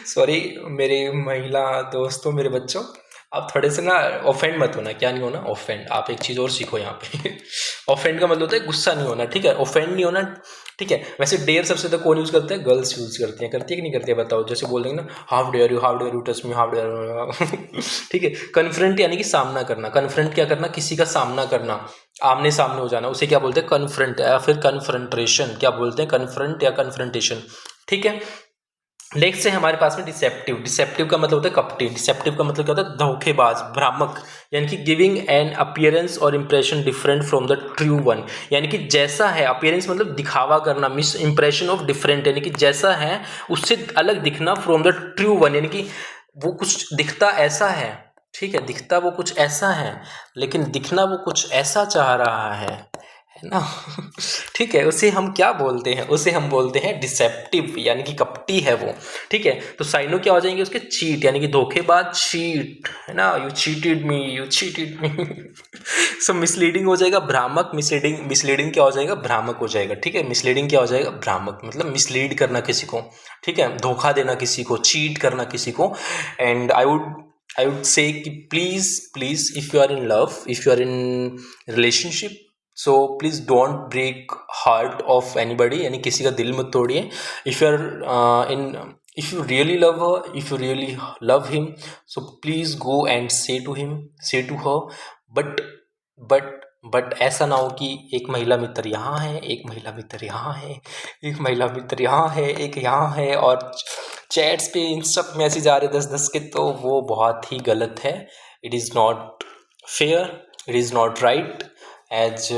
सॉरी मेरे महिला दोस्तों, मेरे बच्चों, आप थोड़े से ना ऑफेंड मत होना। क्या नहीं होना, ऑफेंड। आप एक चीज़ और सीखो यहाँ पे ऑफेंड का मतलब होता है गुस्सा नहीं होना, ठीक है, ऑफेंड नहीं होना, ठीक है। वैसे डेयर सबसे ज़्यादा कौन यूज़ करता है, गर्ल्स यूज़ करती हैं, करती है कि नहीं करती है बताओ। जैसे बोल देंगे ना how dare you touch me, how dare ठीक है। कन्फ्रंट यानी कि सामना करना। कन्फ्रंट क्या करना, किसी का सामना करना, आमने सामने हो जाना, उसे क्या बोलते हैं, कन्फ्रंट या फिर कन्फ्रंट्रेशन। क्या बोलते हैं, कन्फ्रंट या कन्फ्रंटेशन, ठीक है। नेक्स्ट है हमारे पास में डिसेप्टिव। डिसेप्टिव का मतलब होता है कपटी। डिसेप्टिव का मतलब क्या होता है, धोखेबाज, भ्रामक, यानी कि गिविंग एन अपीयरेंस और impression different from the true one, यानी कि जैसा है, अपीयरेंस मतलब दिखावा करना, मिस इंप्रेशन ऑफ डिफरेंट यानी कि जैसा है उससे अलग दिखना, फ्रॉम द ट्रू वन यानी कि वो कुछ दिखता ऐसा है, ठीक है, दिखता वो कुछ ऐसा है लेकिन दिखना वो कुछ ऐसा चाह रहा है ना ठीक है, उसे हम क्या बोलते हैं, उसे हम बोलते हैं डिसेप्टिव, यानी कि कपटी है वो, ठीक है। तो साइनो क्या हो जाएंगे उसके, चीट यानी कि धोखेबाज, चीट, है ना, you cheated me so misleading हो जाएगा, भ्रामक। मिसलीडिंग क्या हो जाएगा, भ्रामक हो जाएगा, ठीक है। मिसलीडिंग क्या हो जाएगा, भ्रामक, मतलब मिसलीड करना किसी को, ठीक है, धोखा देना किसी को, चीट करना किसी को। एंड आई वुड से कि please if you are in love, if you are in relationship, so please don't break heart of anybody, यानी किसी का दिल मत तोड़िए। If you really love her, if you really love him, so please go and say to her, but ऐसा ना हो कि एक महिला मित्र यहाँ है, एक महिला मित्र यहाँ है, एक महिला मित्र यहाँ है, एक यहाँ है, और चैट्स पे इंस्टा पे मैसेज आ रहे 10-10 के, तो वो बहुत ही गलत है। It is not fair, it is not right as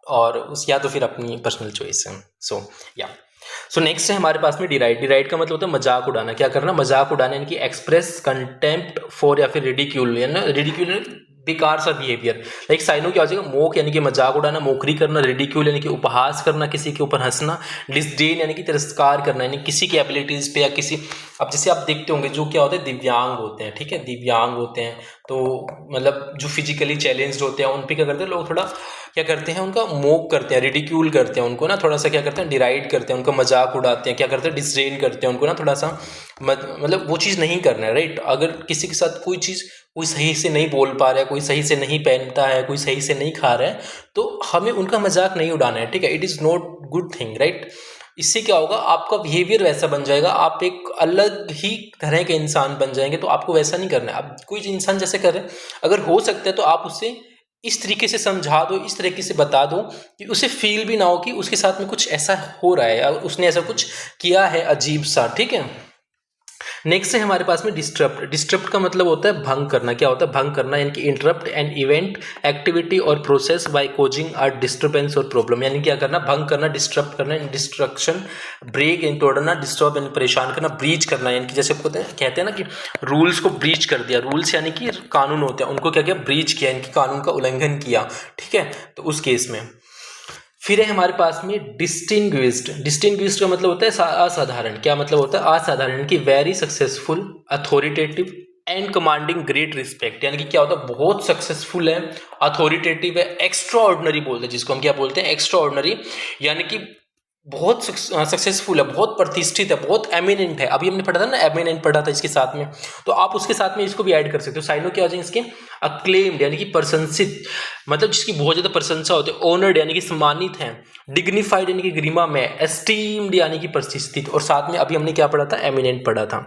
और उस, या तो फिर अपनी पर्सनल चॉइस है। सो नेक्स्ट है हमारे पास में डिराइड। डिराइड का मतलब होता है मजाक उड़ाना। क्या करना, मजाक उड़ाना, यानी कि एक्सप्रेस कंटेम्प्ट फॉर या फिर रिडिक्यूल, यानी रिडिक्यूल बेकार सा बिहेवियर। लाइक साइनो क्या हो जाएगा, मोक यानी कि मजाक उड़ाना, मोकरी करना, रिडिक्यूल यानी कि उपहास करना, किसी के ऊपर हंसना, डिसडेन यानी कि तिरस्कार करना, यानी किसी की एबिलिटीज़ पे या किसी, अब जैसे आप देखते होंगे जो क्या होते हैं, दिव्यांग होते हैं, ठीक है, दिव्यांग होते हैं, तो मतलब जो फिजिकली चैलेंज्ड होते हैं उन पे क्या करते हैं लोग, थोड़ा क्या करते हैं, उनका मोक करते हैं, रिडिक्यूल करते हैं उनको ना, थोड़ा सा क्या करते हैं, डिराइड करते हैं, उनका मजाक उड़ाते हैं, क्या करते हैं, डिसडेन करते हैं उनको ना, थोड़ा सा मतलब वो चीज़ नहीं करना है, राइट। अगर किसी के साथ कोई चीज़, कोई सही से नहीं बोल पा रहा है, कोई सही से नहीं पहनता है, कोई सही से नहीं खा रहा है, तो हमें उनका मजाक नहीं उड़ाना है, ठीक है। It is not good thing, right. इससे क्या होगा, आपका बिहेवियर वैसा बन जाएगा, आप एक अलग ही तरह के इंसान बन जाएंगे, तो आपको वैसा नहीं करना है। अब कोई इंसान जैसे कर रहे हैं, अगर हो सकता है तो आप उससे इस तरीके से समझा दो, इस तरीके से बता दो कि उसे फील भी ना हो कि उसके साथ में कुछ ऐसा हो रहा है या उसने ऐसा कुछ किया है अजीब सा, ठीक है। नेक्स्ट है हमारे पास में डिस्टरप्ट। डिस्टरप्ट का मतलब होता है भंग करना। क्या होता है, भंग करना, यानी कि इंटरप्ट एन इवेंट, एक्टिविटी और process by causing a disturbance और प्रॉब्लम, यानी क्या करना, भंग करना, डिस्टर्ब करना, डिस्ट्रक्शन, ब्रेक यानी तोड़ना, डिस्टर्ब यानी परेशान करना, ब्रीच करना, यानी कि जैसे कहते हैं ना कि रूल्स को ब्रीच कर दिया। रूल्स यानी कि कानून होते हैं, उनको क्या किया, ब्रीच किया, यानी कि कानून का उल्लंघन किया, ठीक है, तो उस केस में। फिर है हमारे पास में डिस्टिंग्विश्ड। डिस्टिंग्विश्ड का मतलब होता है असाधारण। क्या मतलब होता है, असाधारण, कि very successful, authoritative and commanding great respect, यानी कि क्या होता है, बहुत सक्सेसफुल है, अथॉरिटेटिव है, एक्स्ट्रा ऑर्डिनरी बोलते हैं जिसको हम क्या बोलते हैं, एक्स्ट्रा ऑर्डिनरी, यानी कि बहुत सक्सेसफुल है, बहुत प्रतिष्ठित है, बहुत एमिनेंट है। अभी हमने पढ़ा था ना, एमिनेंट पढ़ा था इसके साथ में, तो आप उसके साथ में इसको भी ऐड कर सकते हो। साइनो क्या हो जाएंगे इसके, अक्लेम्ड यानी कि प्रशंसित, मतलब जिसकी बहुत ज़्यादा प्रशंसा होती है, ऑनर्ड यानी कि सम्मानित है, डिग्निफाइड यानी कि गरिमा में, एस्टीम्ड यानी कि प्रतिष्ठित, और साथ में अभी हमने क्या पढ़ा था, एमिनेंट पढ़ा था।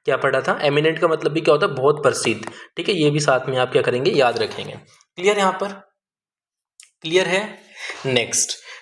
क्या पढ़ा था, एमिनेंट का मतलब भी क्या होता है, बहुत प्रसिद्ध, ठीक है, ये भी साथ में आप क्या करेंगे, याद रखेंगे। क्लियर यहाँ पर, क्लियर है।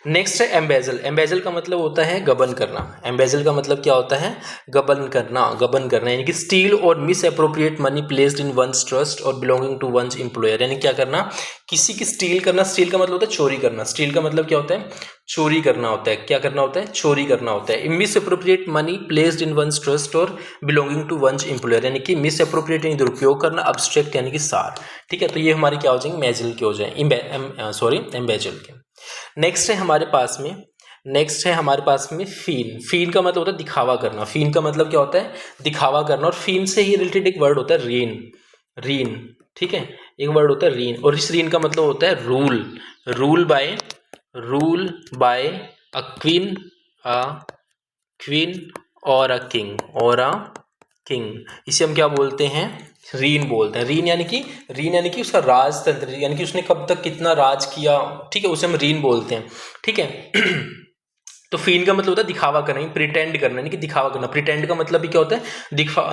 नेक्स्ट है एम्बेजल। एम्बेजल का मतलब होता है गबन करना। एम्बेजल का मतलब क्या होता है? गबन करना। गबन करना यानी कि स्टील और misappropriate money placed in one's trust और बिलोंगिंग टू वंस एम्प्लॉयर। यानी क्या करना? किसी की स्टील करना। स्टील का मतलब होता है चोरी करना। स्टील का मतलब क्या होता है? चोरी करना होता है। क्या करना होता है? चोरी करना होता है। Misappropriate money placed in one's trust और बिलोंगिंग टू वंस एम्प्लॉयर यानी कि मिस अप्रोप्रिएट यानी दुरुपयोग करना, अब्स्ट्रैक्ट यानी कि सार। ठीक है, तो ये हमारे क्या हो जाएंगे? मेजल के हो जाए, एम्बेजल के। नेक्स्ट है हमारे पास में फीन। फीन का मतलब होता है दिखावा करना। फीन का मतलब क्या होता है? दिखावा करना। और फीन से ही रिलेटेड एक वर्ड होता है रीन। रीन, ठीक है, एक वर्ड होता है रीन। और इस रीन का मतलब होता है rule. Rule by a queen, a queen और अ किंग। इसे हम क्या बोलते हैं? रीन बोलते हैं। रीन यानी कि उसका राजतंत्र, यानी कि उसने कब तक कितना राज किया, ठीक है, उसे हम रीन बोलते हैं। ठीक है। तो फीन का मतलब होता है दिखावा करना, प्रिटेंड करना, यानी कि दिखावा करना। प्रिटेंड का मतलब भी क्या होता है?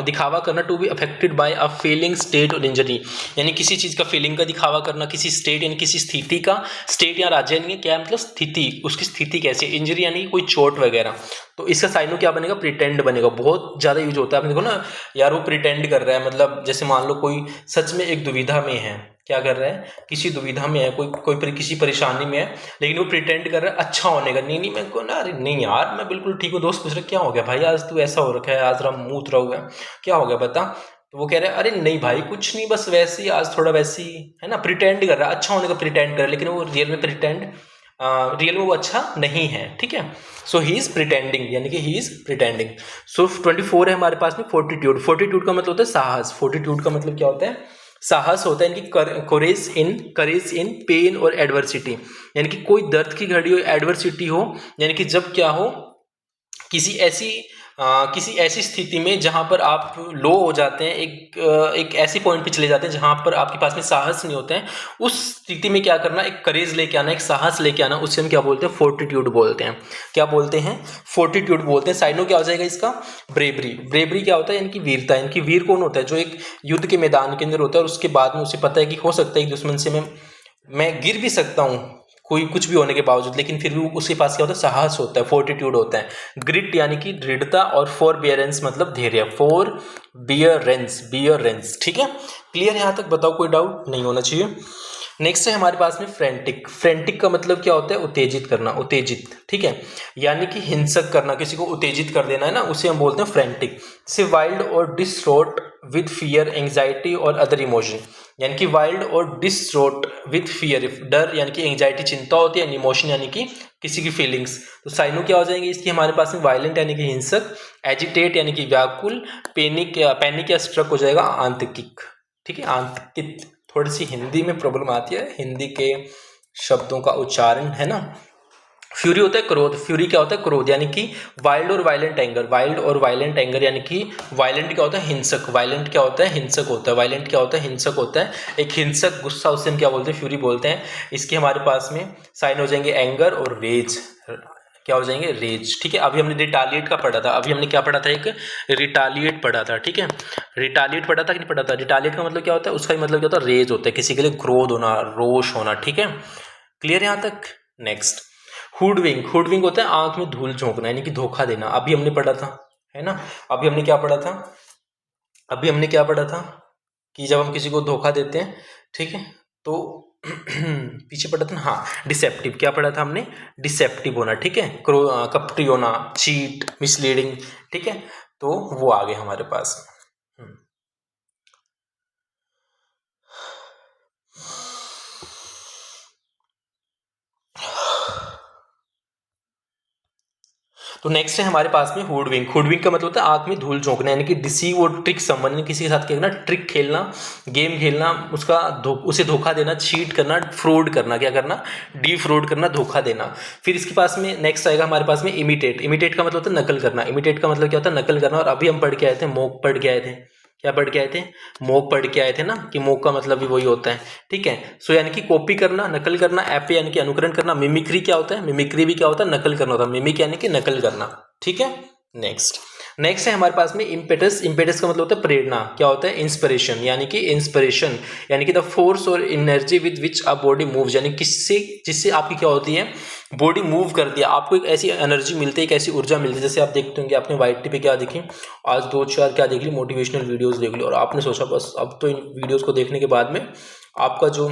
दिखावा करना। To be affected by a feeling, state और इंजरी, यानी किसी चीज का फीलिंग का दिखावा करना, किसी स्टेट यानी किसी स्थिति का। स्टेट या राज्य यानी क्या मतलब स्थिति, उसकी स्थिति कैसी। इंजरी यानी कोई चोट वगैरह। तो इसका साइनो क्या बनेगा? प्रिटेंड बनेगा। बहुत ज्यादा यूज होता है। आपने देखो ना यार, वो प्रिटेंड कर रहा है, मतलब जैसे मान लो कोई सच में एक दुविधा में है, क्या कर रहा है? किसी दुविधा में है, किसी परेशानी में है, लेकिन वो प्रिटेंड कर रहा है अच्छा होने का। नहीं मेरे को ना, अरे नहीं यार मैं बिल्कुल ठीक हूँ। दोस्त पूछ रहे क्या हो गया भाई, आज तू ऐसा हो रखा है, आज राम मुंह उतरा हुआ है, क्या हो गया बता? तो वो कह रहे हैं अरे नहीं भाई कुछ नहीं, बस वैसे ही आज थोड़ा वैसे ही है ना। प्रिटेंड कर रहा है, अच्छा होने का प्रिटेंड कर रहा है, लेकिन वो रियल में वो अच्छा नहीं है। ठीक है, सो ही इज प्रिटेंडिंग, यानी कि ही इज प्रिटेंडिंग। सो 24 है हमारे पास में फोर्टिट्यूड। फोर्टिट्यूड का मतलब होता है साहस। फोर्टिट्यूड का मतलब क्या होता है? साहस होता है, यानी कि करेज इन पेन और एडवर्सिटी, यानी कि कोई दर्द की घड़ी हो, एडवर्सिटी हो, यानी कि जब क्या हो, किसी ऐसी स्थिति में जहां पर आप लो हो जाते हैं, एक ऐसी पॉइंट पे चले जाते हैं जहां पर आपके पास में साहस नहीं होते हैं, उस स्थिति में क्या करना? एक करेज लेके आना, एक साहस लेके आना, उससे हम क्या बोलते हैं? फोर्टिट्यूड बोलते हैं। क्या बोलते हैं? फोर्टिट्यूड बोलते हैं। साइड में क्या हो जाएगा इसका? ब्रेवरी। ब्रेवरी क्या होता है? यानी कि वीरता। यानी कि वीर कौन होता है? जो एक युद्ध के मैदान के अंदर होता है और उसके बाद में उसे पता है कि हो सकता है कि दुश्मन से मैं गिर भी सकता हूँ, कोई कुछ भी होने के बावजूद, लेकिन फिर भी उसके पास क्या होता है? साहस होता है, फोर्टिट्यूड होता है। ग्रिट यानी कि दृढ़ता, और फोरबियरेंस मतलब धैर्य। बियरेंस। ठीक है, क्लियर यहाँ तक? बताओ, कोई डाउट नहीं होना चाहिए। नेक्स्ट है हमारे पास में फ्रेंटिक। फ्रेंटिक का मतलब क्या होता है? उत्तेजित करना, उत्तेजित। ठीक है, यानी कि हिंसक करना, किसी को उत्तेजित कर देना है ना, उसे हम बोलते हैं फ्रेंटिक। जैसे वाइल्ड और डिस्ट्रॉट विद फियर, एंग्जाइटी और अदर इमोशन, यानी कि वाइल्ड और डिस्ट्रॉट विद फियर, डर यानी कि एंग्जाइटी चिंता होती है, इमोशन यानी कि किसी की फीलिंग्स। तो साइनो क्या हो जाएंगे इसकी हमारे पास में? वायलेंट यानी कि हिंसक, एजिटेट यानी कि व्याकुल, पैनिक या स्ट्रक हो जाएगा आंतकिक। ठीक है, आंतकिक। थोड़ी सी हिंदी में प्रॉब्लम आती है, हिंदी के शब्दों का उच्चारण है ना। फ्यूरी होता है क्रोध। फ्यूरी क्या होता है? क्रोध, यानी कि वाइल्ड और वायलेंट एंगर। वाइल्ड और वायलेंट एंगर यानी कि वायलेंट क्या होता है? हिंसक। वायलेंट क्या होता है? हिंसक होता है। वायलेंट क्या होता है? हिंसक होता है। एक हिंसक गुस्सा, उसे हम क्या बोलते हैं? फ्यूरी बोलते हैं। इसके हमारे पास में साइन हो जाएंगे एंगर और रेज। क्या हो जाएंगे? रेज। ठीक है, अभी हमने रिटालिएट का पढ़ा था। अभी हमने क्या पढ़ा था? एक रिटालिएट पढ़ा था। ठीक है, रिटालिएट पढ़ा था कि नहीं पढ़ा था? रिटालिएट का मतलब क्या होता है? उसका मतलब क्या होता है? रेज होता है, किसी के लिए क्रोध होना, रोष होना। ठीक है, क्लियर यहाँ तक? नेक्स्ट, हुडविंग होता है आंख में धूल झोंकना, यानी कि धोखा देना। अभी हमने पढ़ा था, है ना। अभी हमने क्या पढ़ा था कि जब हम किसी को धोखा देते हैं, ठीक है, तो पीछे पढ़ा था ना, हाँ, डिसेप्टिव। क्या पढ़ा था हमने? डिसेप्टिव होना। ठीक है, कपटी होना, चीट, मिसलीडिंग। ठीक है, तो वो आ गए हमारे पास। तो नेक्स्ट है हमारे पास में हुडविंग। हुडविंग का मतलब होता है आंख में धूल झोंकना, यानी कि डिसीव और ट्रिक समवन, किसी के साथ क्या करना? ट्रिक खेलना, गेम खेलना, उसे धोखा देना, चीट करना, फ्रॉड करना। क्या करना? डिफ्रॉड करना, धोखा देना। फिर इसके पास में नेक्स्ट आएगा हमारे पास में इमिटेट। इमिटेट का मतलब होता है नकल करना। इमिटेट का मतलब क्या होता है? नकल करना। और अभी हम पढ़ के आए थे, मोक पढ़ के आए थे। क्या पढ़ के आए थे? मोक पढ़ के आए थे ना, कि मोक का मतलब भी वही होता है। ठीक है, सो यानी कि कॉपी करना, नकल करना। एपे यानी कि अनुकरण करना। मिमिक्री क्या होता है? मिमिक्री भी क्या होता है? नकल करना होता है। मिमिक यानी कि नकल करना। ठीक है, नेक्स्ट नेक्स्ट है हमारे पास में इम्पेटस। इम्पेटस का मतलब होता है प्रेरणा। क्या होता है? इंस्पिरेशन, यानी कि इंस्पिरेशन यानी कि द फोर्स और energy with which a body moves, यानी किससे जिससे आपकी क्या होती है, बॉडी मूव कर दिया, आपको एक ऐसी एनर्जी मिलती है, एक ऐसी ऊर्जा मिलती है। जैसे आप देखते होंगे आपने वाई टी पे क्या देखें, आज 2-4 क्या देख ली, मोटिवेशनल वीडियोस देख ली, और आपने सोचा बस अब तो इन वीडियोस को देखने के बाद में आपका जो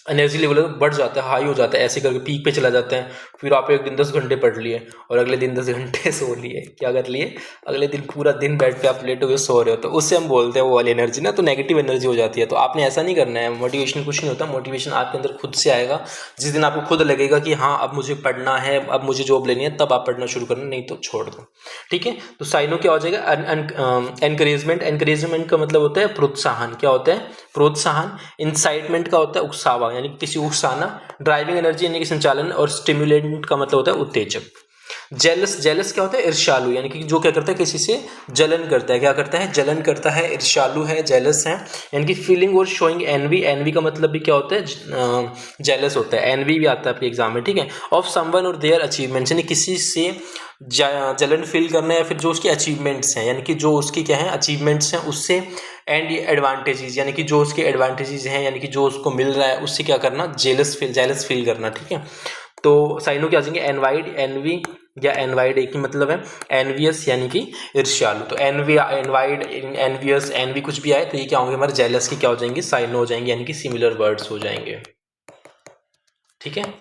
एनर्जी लेवल बढ़ जाता है, हाई हो जाता है, ऐसे करके पीक पे चला जाता है। फिर आप एक दिन 10 घंटे पढ़ लिए और अगले दिन 10 घंटे सो लिए। क्या कर लिए? अगले दिन पूरा दिन बेड पे आप लेटे हुए सो रहे हो, तो उससे हम बोलते हैं वो वाली एनर्जी ना, तो नेगेटिव एनर्जी हो जाती है। तो आपने ऐसा नहीं करना है। मोटिवेशन कुछ नहीं होता, मोटिवेशन आपके अंदर खुद से आएगा। जिस दिन आपको खुद लगेगा कि हाँ अब मुझे पढ़ना है, अब मुझे जॉब लेनी है, तब आप पढ़ना शुरू करना, नहीं तो छोड़ दो। ठीक है, तो साइनो क्या हो जाएगा? एनकरेजमेंट। एनकरेजमेंट का मतलब होता है प्रोत्साहन। क्या होता है? प्रोत्साहन। इंसाइटमेंट का होता है उकसावा, यानी किसी उकसाना। ड्राइविंग एनर्जी यानी कि संचालन, और स्टिमुलेंट का मतलब होता है उत्तेजक। जेलस। जेलस क्या होता है? ईर्ष्यालु, यानी कि जो क्या करता है, किसी से जलन करता है। क्या करता है? जलन करता है, ईर्ष्यालु है, जेलस है। यानी कि फीलिंग और शोइंग एनवी। एनवी का मतलब भी क्या होता है? जेलस होता है। एनवी भी आता है आपके एग्जाम में, ठीक है। ऑफ समवन और देयर अचीवमेंट्स, यानी किसी से जलन फील करना, या फिर जो उसके अचीवमेंट्स हैं, यानी कि जो उसकी क्या है, अचीवमेंट्स हैं, उससे। एंड एडवांटेजेस, यानी कि जो उसके एडवांटेजेस हैं, यानी कि जो उसको मिल रहा है, उससे क्या करना? जेलस फील करना। ठीक है, तो साइनो क्या आ जाएंगे? एनवाइड, एनवी या एनवाइड एक ही मतलब है। एनवियस यानी कि ईर्ष्यालु। तो एनवी, एनवाइड, एनवियस, एनवी कुछ भी आए तो ये क्या होंगे हमारे? जेलस की क्या हो जाएंगे? साइनो हो जाएंगे, यानी कि सिमिलर वर्ड्स हो जाएंगे। ठीक है,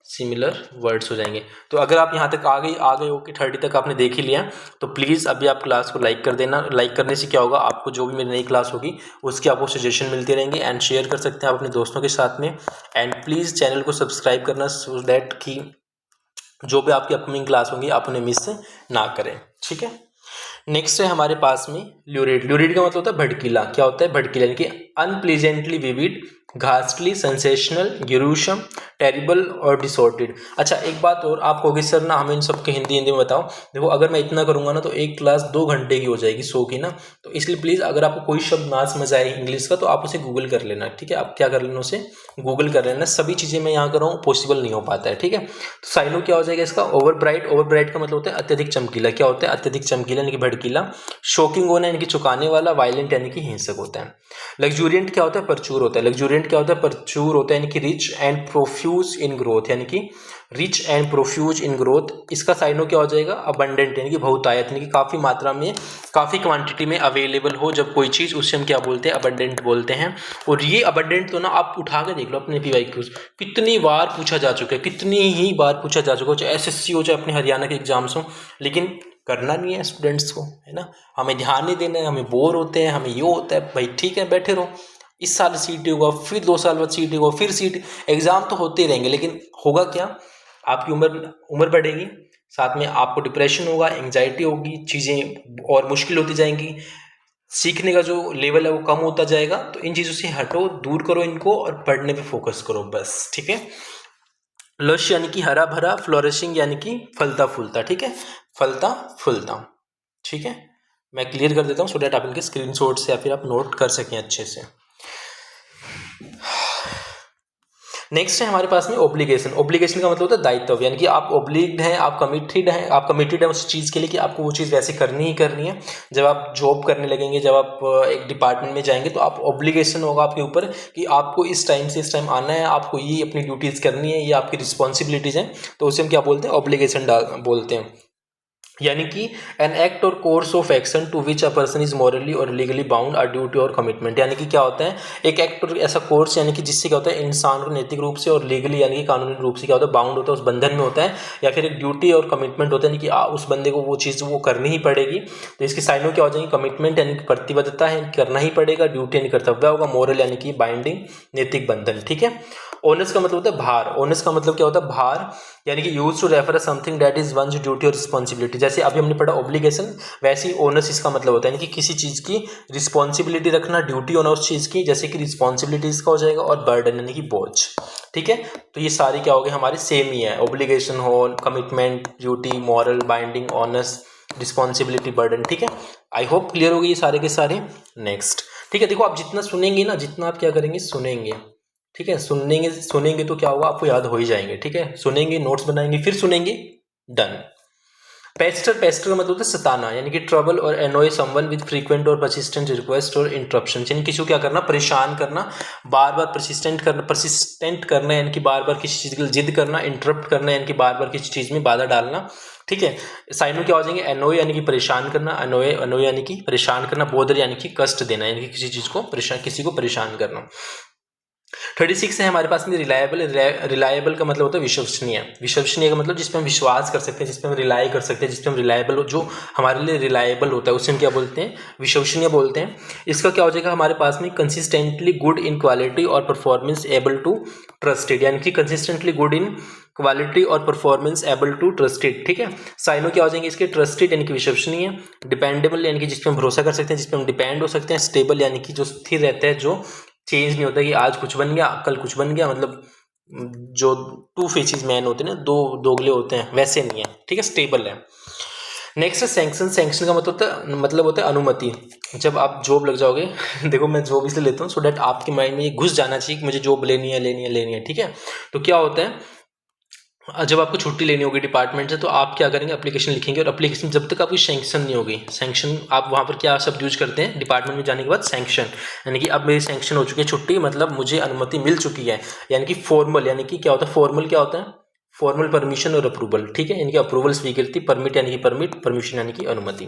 सिमिलर वर्ड्स हो जाएंगे। तो अगर आप यहाँ तक आ गए हो कि 30 तक आपने देख ही लिया, तो प्लीज़ अभी आप क्लास को लाइक कर देना। लाइक करने से क्या होगा, आपको जो भी मेरी नई क्लास होगी उसकी आपको सजेशन मिलती रहेंगे, एंड शेयर कर सकते हैं आप अपने दोस्तों के साथ में। एंड प्लीज़ चैनल को सब्सक्राइब करना, सो दैट कि जो भी आपकी अपकमिंग क्लास होंगी आप उन्हें मिस ना करें। ठीक है, नेक्स्ट है हमारे पास में ल्यूरिड। ल्यूरिड का मतलब होता है भड़कीला। क्या होता है? भड़कीला, यानी कि अनप्लीजेंटली विविड, घास्टली, सेंसेशनल, गिरूशम, टेरिबल और डिसऑर्डेड। अच्छा एक बात और, आप कहोगे सर ना हमें इन सबके हिंदी में बताओ। देखो अगर मैं इतना करूंगा ना तो एक क्लास 2 घंटे की हो जाएगी, 100 की ना। तो इसलिए प्लीज़ अगर आपको कोई शब्द ना समझ आए इंग्लिश का, तो आप उसे गूगल कर लेना। ठीक है, आप क्या कर लेना, उसे गूगल कर लेना। सभी चीज़ें मैं यहाँ कर रहा हूँ, पॉसिबल नहीं हो पाता है। ठीक है, तो साइनो क्या हो जाएगा इसका? Over bright. ओवर ब्राइट का मतलब होता है अत्यधिक चमकीला। क्या होता है? अत्यधिक चमकीला यानी कि भड़कीला। शॉकिंग होना यानी कि चौंकाने वाला। वायलेंट यानी कि हिंसक होता है। लग्जूरियंट क्या होता है? प्रचुर होता है। लग्जूरियंट क्या होता है? प्रचुर होता है, यानी कि rich and profuse in growth, यानी कि rich and profuse in growth. इसका साइनो क्या हो जाएगा? अबंडेंट, यानी कि बहुतायत, यानी कि काफ़ी मात्रा में, काफ़ी क्वांटिटी में अवेलेबल हो जब कोई चीज़, उससे हम क्या बोलते हैं? अबंडेंट बोलते हैं। और ये अबंडेंट तो ना आप उठा के देख लो अपने PYQs, कितनी बार पूछा जा चुका है, कितनी ही बार पूछा जा चुका है, चाहे SSC हो चाहे अपने हरियाणा के एग्जाम्स हो। लेकिन करना नहीं है स्टूडेंट्स को, है ना, हमें ध्यान नहीं देना है, हमें बोर होते हैं, हमें ये होता है। भाई ठीक है, बैठे रहो, इस साल CET होगा, फिर 2 साल बाद CET होगा, फिर CET, एग्जाम तो होते ही रहेंगे, लेकिन होगा क्या? आपकी उम्र बढ़ेगी, साथ में आपको डिप्रेशन होगा, एंग्जाइटी होगी, चीज़ें और मुश्किल होती जाएंगी, सीखने का जो लेवल है वो कम होता जाएगा। तो इन चीज़ों से हटो, दूर करो इनको, और पढ़ने पे फोकस करो बस। ठीक है, लश यानी कि हरा भरा, फ्लोरिशिंग यानी कि फलता फूलता। ठीक है, फलता फूलता। ठीक है, मैं क्लियर कर देता हूँ सो डैट आप इनके स्क्रीनशॉट से या फिर आप नोट कर सकें अच्छे से। नेक्स्ट है हमारे पास में ओब्लिगेशन। ओब्लिगेशन का मतलब होता है दायित्व, यानी कि आप ओब्लिग्ड हैं, आप कमिटेड हैं उस चीज़ के लिए कि आपको वो चीज़ वैसे करनी ही करनी है। जब आप जॉब करने लगेंगे, जब आप एक डिपार्टमेंट में जाएंगे, तो आप ओब्लिगेशन होगा आपके ऊपर कि आपको इस टाइम से इस टाइम आना है, आपको ये अपनी ड्यूटीज़ करनी है, ये आपकी रिस्पॉन्सिबिलिटीज़ हैं। तो उसे हम क्या बोलते हैं? ओब्लिगेशन बोलते हैं। यानी कि एन एक्ट और course of action to which a person is morally और लीगली बाउंड, अ ड्यूटी और कमिटमेंट। यानी कि क्या होता है? एक एक्ट और ऐसा कोर्स, यानी कि जिससे क्या होता है, इंसान को नैतिक रूप से और लीगली यानी कि कानूनी रूप से क्या होता है? बाउंड होता है, उस बंधन में होता है। या फिर एक ड्यूटी और कमिटमेंट होता है, यानी कि उस बंदे को वो चीज़ वो करनी ही पड़ेगी। तो इसकी साइनों क्या हो जाएंगी? कमिटमेंट यानी कि प्रतिबद्धता है, करना ही पड़ेगा। ड्यूटी यानी कर्तव्य होगा। मोरल यानी कि बाइंडिंग, नैतिक बंधन। ठीक है, ओनस का मतलब होता है भार। ओनस का मतलब क्या होता है? भार, यानी कि use to refer something that is one's duty और रिस्पॉन्सिबिलिटी। जैसे अभी हमने पढ़ा ऑब्लिगेशन, वैसे ही ओनस इसका मतलब होता है, यानी कि किसी चीज़ की रिस्पॉन्सिबिलिटी रखना, ड्यूटी होना उस चीज़ की, जैसे कि रिस्पॉन्सिबिलिटी इसका हो जाएगा, और बर्डन यानी कि बोझ। ठीक है, तो ये सारे क्या हो गए हमारे? सेम ही है। ऑब्लिगेशन हो, commitment, duty, moral, binding, ons, responsibility, burden. ठीक है, आई होप क्लियर हो गई ये सारे के सारे। नेक्स्ट, ठीक है, देखो आप जितना सुनेंगे ना, जितना आप क्या करेंगे? सुनेंगे। ठीक है, सुनेंगे तो क्या होगा? आपको याद हो ही जाएंगे। ठीक है, सुनेंगे, नोट्स बनाएंगे, फिर सुनेंगे, डन। पेस्टर का मतलब होता है सताना, यानी कि ट्रबल और एनोय समवन विद फ्रीक्वेंट और परसिस्टेंट रिक्वेस्ट और इंटरप्शन, यानी किसी को क्या करना, परेशान करना, बार बार परसिस्टेंट करना यानी कि बार बार किसी चीज़ के लिए जिद करना, इंटरप्ट करना यानी कि बार बार किसी चीज़ में बाधा डालना। ठीक है, साइनो क्या हो जाएंगे, एनोय यानी कि परेशान करना, अनोय यानी कि परेशान करना, बोदर यानी कि कष्ट देना, यानी कि किसी चीज़ को किसी को परेशान करना। 36 है हमारे पास में रिलायबल। रिलायबल का मतलब होता है विश्वसनीय। विश्वसनीय का मतलब जिसपे हम विश्वास कर सकते हैं, जिसपे हम रिलाय कर सकते हैं, जिसपे हम रिलायबल हो, जो हमारे लिए रिलायबल होता है उसे हम क्या बोलते हैं, विश्वसनीय बोलते हैं। इसका क्या हो जाएगा हमारे पास में, कंसिस्टेंटली गुड इन क्वालिटी और परफॉर्मेंस एबल टू ट्रस्टेड, यानी कि कंसिस्टेंटली गुड इन क्वालिटी और परफॉर्मेंस एबल टू ट्रस्टेड। ठीक है, साइनो क्या हो जाएंगे इसके, ट्रस्टेड यानी कि विश्वसनीय, डिपेंडेबल यानी कि जिस पे हम भरोसा कर सकते हैं, जिस पे हम डिपेंड हो सकते हैं, स्टेबल यानी कि जो स्थिर रहता है, जो चेंज नहीं होता कि आज कुछ बन गया कल कुछ बन गया, मतलब जो टू फेसिस मैन होते हैं ना, दो दोगले होते हैं, वैसे नहीं है। ठीक है, स्टेबल है। नेक्स्ट है सैंक्शन। सैंक्शन का मतलब होता है अनुमति। जब आप जॉब लग जाओगे देखो मैं जॉब इसलिए लेता हूँ सो डैट आपके माइंड में ये घुस जाना चाहिए कि मुझे जॉब लेनी है। ठीक है, तो क्या होता है, जब आपको छुट्टी लेनी होगी डिपार्टमेंट से तो आप क्या करेंगे, एप्लीकेशन लिखेंगे, और एप्लीकेशन जब तक आपकी सैंक्शन नहीं होगी, सैंक्शन आप वहाँ पर क्या शब्द यूज करते हैं डिपार्टमेंट में जाने के बाद, सैंक्शन, यानी कि अब मेरी सैंक्शन हो चुकी है छुट्टी, मतलब मुझे अनुमति मिल चुकी है। यानी कि फॉर्मल, यानी कि क्या होता है, फॉर्मल क्या होता है, फॉर्मल परमिशन और अप्रूवल। ठीक है, यानी कि अप्रूवल स्वीकृति, परमिट यानी कि परमिट, परमिशन यानी कि अनुमति।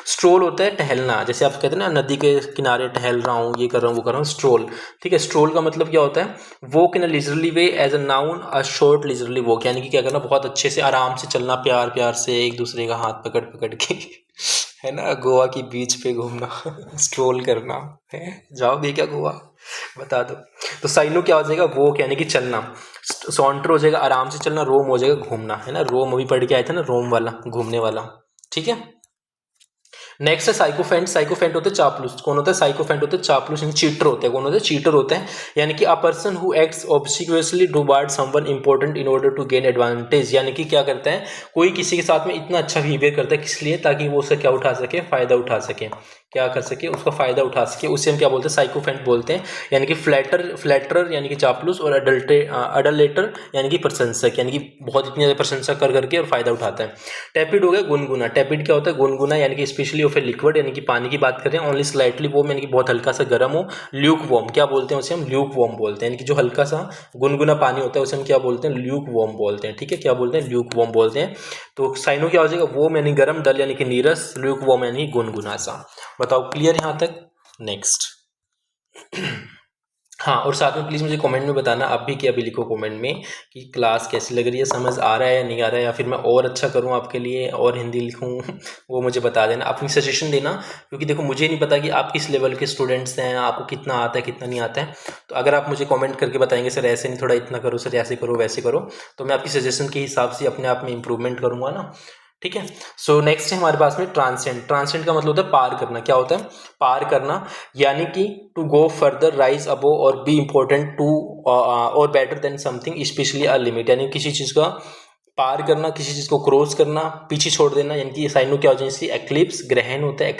स्ट्रोल होता है टहलना, जैसे आप कहते हैं ना नदी के किनारे टहल रहा हूँ, ये कर रहा हूँ, वो कर रहा हूँ, स्ट्रोल। ठीक है, स्ट्रोल का मतलब क्या होता है, walk in a leisurely way as a noun, a short leisurely walk, यानी कि क्या करना, बहुत अच्छे से आराम से चलना, प्यार प्यार से एक दूसरे का हाथ पकड़ पकड़ के है ना, गोवा की बीच पे घूमना स्ट्रोल करना है। जाओगे क्या गोवा, बता दो। तो साइनो क्या हो जाएगा, वॉक यानी कि चलना, सॉन्टर हो जाएगा आराम से चलना, रोम हो जाएगा घूमना, है ना, रोम अभी पढ़ के आए थे ना, रोम वाला घूमने वाला। ठीक है, नेक्स्ट है साइकोफेंट। साइकोफेंट होते हैं चापलूस। कौन होता है, साइकोफेंट होते हैं चापलूस, यानी चीटर होते हैं। कौन होते हैं, चीटर होते हैं, यानी कि a person who acts obsequiously toward someone important in order to gain advantage, यानी कि क्या करता है, कोई किसी के साथ में इतना अच्छा बिहेवियर करता है, किस लिए, ताकि वो उसका क्या उठा सके, फायदा उठा सके, क्या कर सके, उसका फायदा उठा सके, उसे हम क्या बोलते हैं, साइकोफेंट बोलते हैं। यानी कि फ्लैटरर यानी कि चापलूस, और अडलेटर यानी कि प्रशंसक, यानी कि बहुत इतनी ज़्यादा प्रशंसा कर करके और फायदा उठाता है। टैपिड हो गया गुनगुना। टैपिड क्या होता है, गुनगुना, यानी कि स्पेशली ऑफ ए लिक्विड, यानी कि पानी की बात करें, ओनली स्लाइटली वार्म, यानी कि बहुत हल्का सा गर्म हो। ल्यूक वार्म क्या बोलते हैं उसे, हम ल्यूक वार्म बोलते हैं, यानी कि जो हल्का सा गुनगुना पानी होता है उसे हम क्या बोलते हैं, ल्यूक वार्म बोलते हैं। ठीक है, क्या बोलते हैं, ल्यूक वार्म बोलते हैं। तो साइनो क्या हो जाएगा, वार्म यानी गर्म, डल यानी कि नीरस, ल्यूक वार्म यानी गुनगुना सा। बताओ क्लियर यहाँ तक। नेक्स्ट हाँ, और साथ में प्लीज़ मुझे कमेंट में बताना आप भी, कि अभी लिखो कमेंट में कि क्लास कैसी लग रही है, समझ आ रहा है या नहीं आ रहा है, या फिर मैं और अच्छा करूँ आपके लिए और हिंदी लिखूँ वो मुझे बता देना, अपनी सजेशन देना, क्योंकि देखो मुझे नहीं पता कि आप किस लेवल के स्टूडेंट्स हैं, आपको कितना आता है कितना नहीं आता है। तो अगर आप मुझे कॉमेंट करके बताएंगे सर ऐसे नहीं, थोड़ा इतना करो सर, ऐसे करो वैसे करो, तो मैं आपकी सजेशन के हिसाब से अपने आप में इम्प्रूवमेंट करूँगा ना। ठीक है, सो नेक्स्ट है हमारे पास में ट्रांसेंड। ट्रांसेंड का मतलब होता है पार करना। क्या होता है, पार करना, यानी कि टू गो फर्दर, राइज अबो और बी इम्पोर्टेंट टू और better than something, specially a limit, यानी किसी चीज़ का पार करना, किसी चीज़ को क्रॉस करना, पीछे छोड़ देना, यानी कि साइनो क्या हो जाए, इसकी एक्लिप्स, ग्रहण होता है,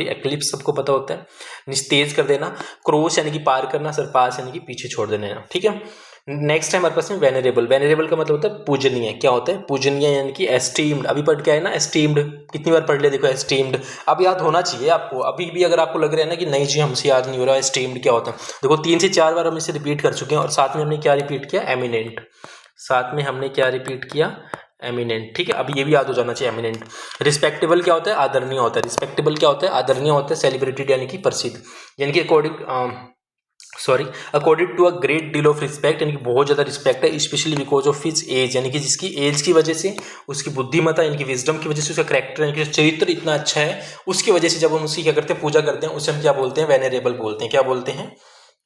एक्लिप्स सबको पता होता है, निस्तेज कर देना। क्रॉस यानी कि पार करना, सरपास यानी कि पीछे छोड़ देना। ठीक है, नेक्स्ट है हमारे पास में वेनरेबल। वेनरेबल का मतलब होता है पूजनीय। क्या होता है, पूजनीय, यानी कि एस्टीम्ड। अभी पढ़ के आए ना एस्टीम्ड, कितनी बार पढ़ लिया, देखो एस्टीम्ड अब याद होना चाहिए आपको। अभी भी अगर आपको लग रहा है ना कि नहीं जी हमसे याद नहीं हो रहा एस्टीम्ड क्या होता है, देखो 3 से 4 बार हम इसे रिपीट कर चुके हैं, और साथ में हमने क्या रिपीट किया, एमिनेंट। साथ में हमने क्या रिपीट किया, एमिनेंट। ठीक है, अब ये भी याद हो जाना चाहिए, एमिनेंट। रिस्पेक्टेबल क्या होता है, आदरणीय होता है। रिस्पेक्टेबल क्या होता है, आदरणीय होता है। सेलिब्रेटेड यानी कि प्रसिद्ध, यानी कि according to a great deal of respect, यानी कि बहुत ज़्यादा रिस्पेक्ट है, specially because of his age, यानी कि जिसकी एज की वजह से, उसकी बुद्धिमत्ता यानी कि विजडम की वजह से, उसका करेक्टर यानी कि चरित्र इतना अच्छा है, उसकी वजह से जब हम उसकी क्या करते हैं, पूजा करते हैं, उसे हम क्या बोलते हैं, वेनरेबल बोलते हैं। क्या बोलते हैं,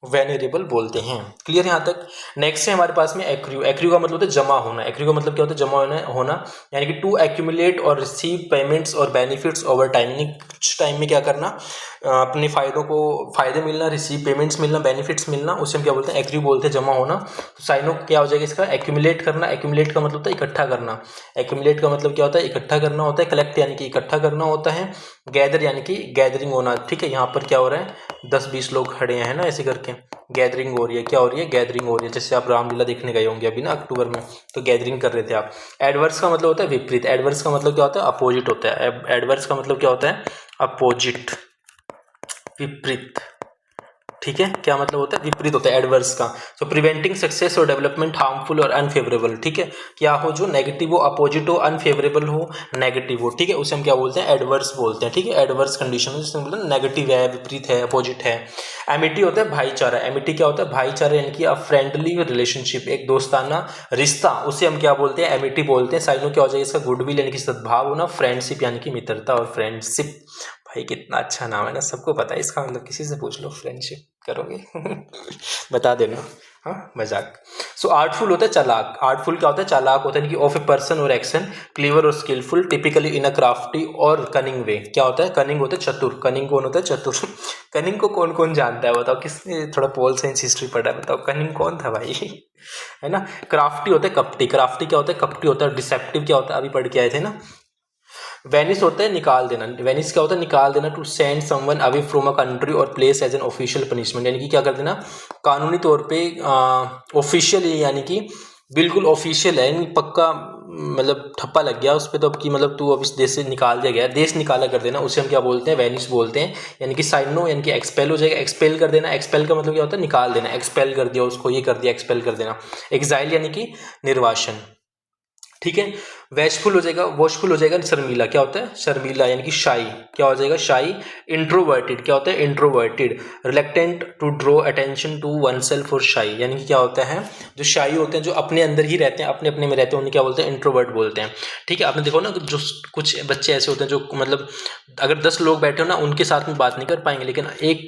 वेनरेबल बोलते हैं। क्लियर यहाँ तक। नेक्स्ट है हमारे पास में एक्रू। एक्रू का मतलब होता है जमा होना। एक्रू का मतलब क्या होता है, जमा होना, यानी कि टू एक्यूमुलेट और रिसीव पेमेंट्स और बेनिफिट्स ओवर टाइम, यानी कुछ टाइम में क्या करना, अपने फ़ायदे मिलना, रिसीव पेमेंट्स मिलना, बेनिफिट्स मिलना, उसे हम क्या बोलते हैं? एक्रू बोलते हैं, जमा होना। तो साइनो क्या हो जाएगा इसका? एक्यूमुलेट करना। एक्यूमुलेट का मतलब होता है इकट्ठा करना। एक्यूमुलेट का मतलब क्या होता है? इकट्ठा करना होता है। कलेक्ट यानी कि इकट्ठा करना होता है। गैदर यानी कि गैदरिंग होना, ठीक है। यहाँ पर क्या हो रहा है? 10-20 लोग खड़े हैं ना, ऐसे करके गैदरिंग हो रही है। क्या हो रही है? गैदरिंग हो रही है। जैसे आप रामलीला देखने गए होंगे अभी ना अक्टूबर में, तो गैदरिंग कर रहे थे आप। एडवर्स का मतलब होता है विपरीत। एडवर्स का मतलब क्या होता है? अपोजिट होता है। एडवर्स का मतलब क्या होता है? अपोजिट, विपरीत, ठीक है। क्या मतलब होता है? विपरीत होता है एडवर्स का। सो प्रिवेंटिंग सक्सेस और डेवलपमेंट हार्मफुल और अनफेवरेबल, ठीक है। क्या हो? जो नेगेटिव हो, अपोजिट हो, अनफेवरेबल हो, नेगेटिव हो, ठीक है, उसे हम क्या बोलते हैं? एडवर्स बोलते हैं, ठीक है। एडवर्स कंडीशन है जिसमें बोलते हैं नेगेटिव है, विपरीत है, अपोजिट है। एमिटी होता है भाईचारा। एमिटी क्या होता है? भाईचारा यानी कि अ फ्रेंडली रिलेशनशिप, एक दोस्ताना रिश्ता, उसे हम क्या बोलते हैं? एमिटी बोलते हैं। साइनो क्या हो जाएगा इसका? गुडविल यानी कि सद्भाव होना। फ्रेंडशिप यानी कि मित्रता और फ्रेंडशिप, भाई कितना अच्छा नाम है ना, सबको पता है इसका मतलब, किसी से पूछ लो फ्रेंडशिप करोगे बता देना। हाँ, मजाक। सो आर्टफुल होता है चालाक। आर्टफुल क्या होता है? चालाक होता है कि ऑफ ए पर्सन और एक्शन, क्लीवर और skillful, typically in a crafty और कनिंग वे। क्या होता है? कनिंग होता है चतुर। कनिंग कौन होता है? चतुर कनिंग को कौन कौन जानता है बताओ? किसने थोड़ा पोल साइंस हिस्ट्री पढ़ा है बताओ? कनिंग कौन था भाई है ना। क्राफ्टी होता है कपटी। क्राफ्टी क्या होता है? कपटी होता है। डिसेप्टिव क्या होता है? अभी पढ़ के आए थे ना। वेनिस होता है निकाल देना। वेनिस क्या होता है? निकाल देना। To send someone away from a country or place as an official punishment, यानी कि क्या कर देना? कानूनी तौर पे ऑफिशियल, यानी कि बिल्कुल ऑफिशियल है, यानी पक्का, मतलब ठप्पा लग गया उस पर, तो अब की मतलब तू अब इस देश से निकाल दिया गया, देश निकाला कर देना, उसे हम क्या बोलते हैं? वेनिस बोलते हैं। यानी कि साइनो यानी कि एक्सपेल हो जाएगा। एक्सपेल कर देना। एक्सपेल का मतलब क्या होता है? निकाल देना। एक्सपेल कर दिया उसको, ये कर दिया, एक्सपेल कर देना। एग्जाइल यानी कि निर्वासन, ठीक है। वैशफुल हो जाएगा, वॉशफुल हो जाएगा शर्मीला। क्या होता है? शर्मीला यानी कि शाई। क्या हो जाएगा? शाई। इंट्रोवर्टेड क्या होता है? Introverted. Reluctant to draw attention to oneself और शाई, यानी कि क्या होता है? जो शाई होते हैं, जो अपने अंदर ही रहते हैं, अपने अपने में रहते हैं, उन्हें क्या बोलते हैं? इंट्रोवर्ट बोलते हैं, ठीक है। आपने देखो ना, जो कुछ बच्चे ऐसे होते हैं जो मतलब अगर 10 लोग बैठे हो ना, उनके साथ में बात नहीं कर पाएंगे, लेकिन एक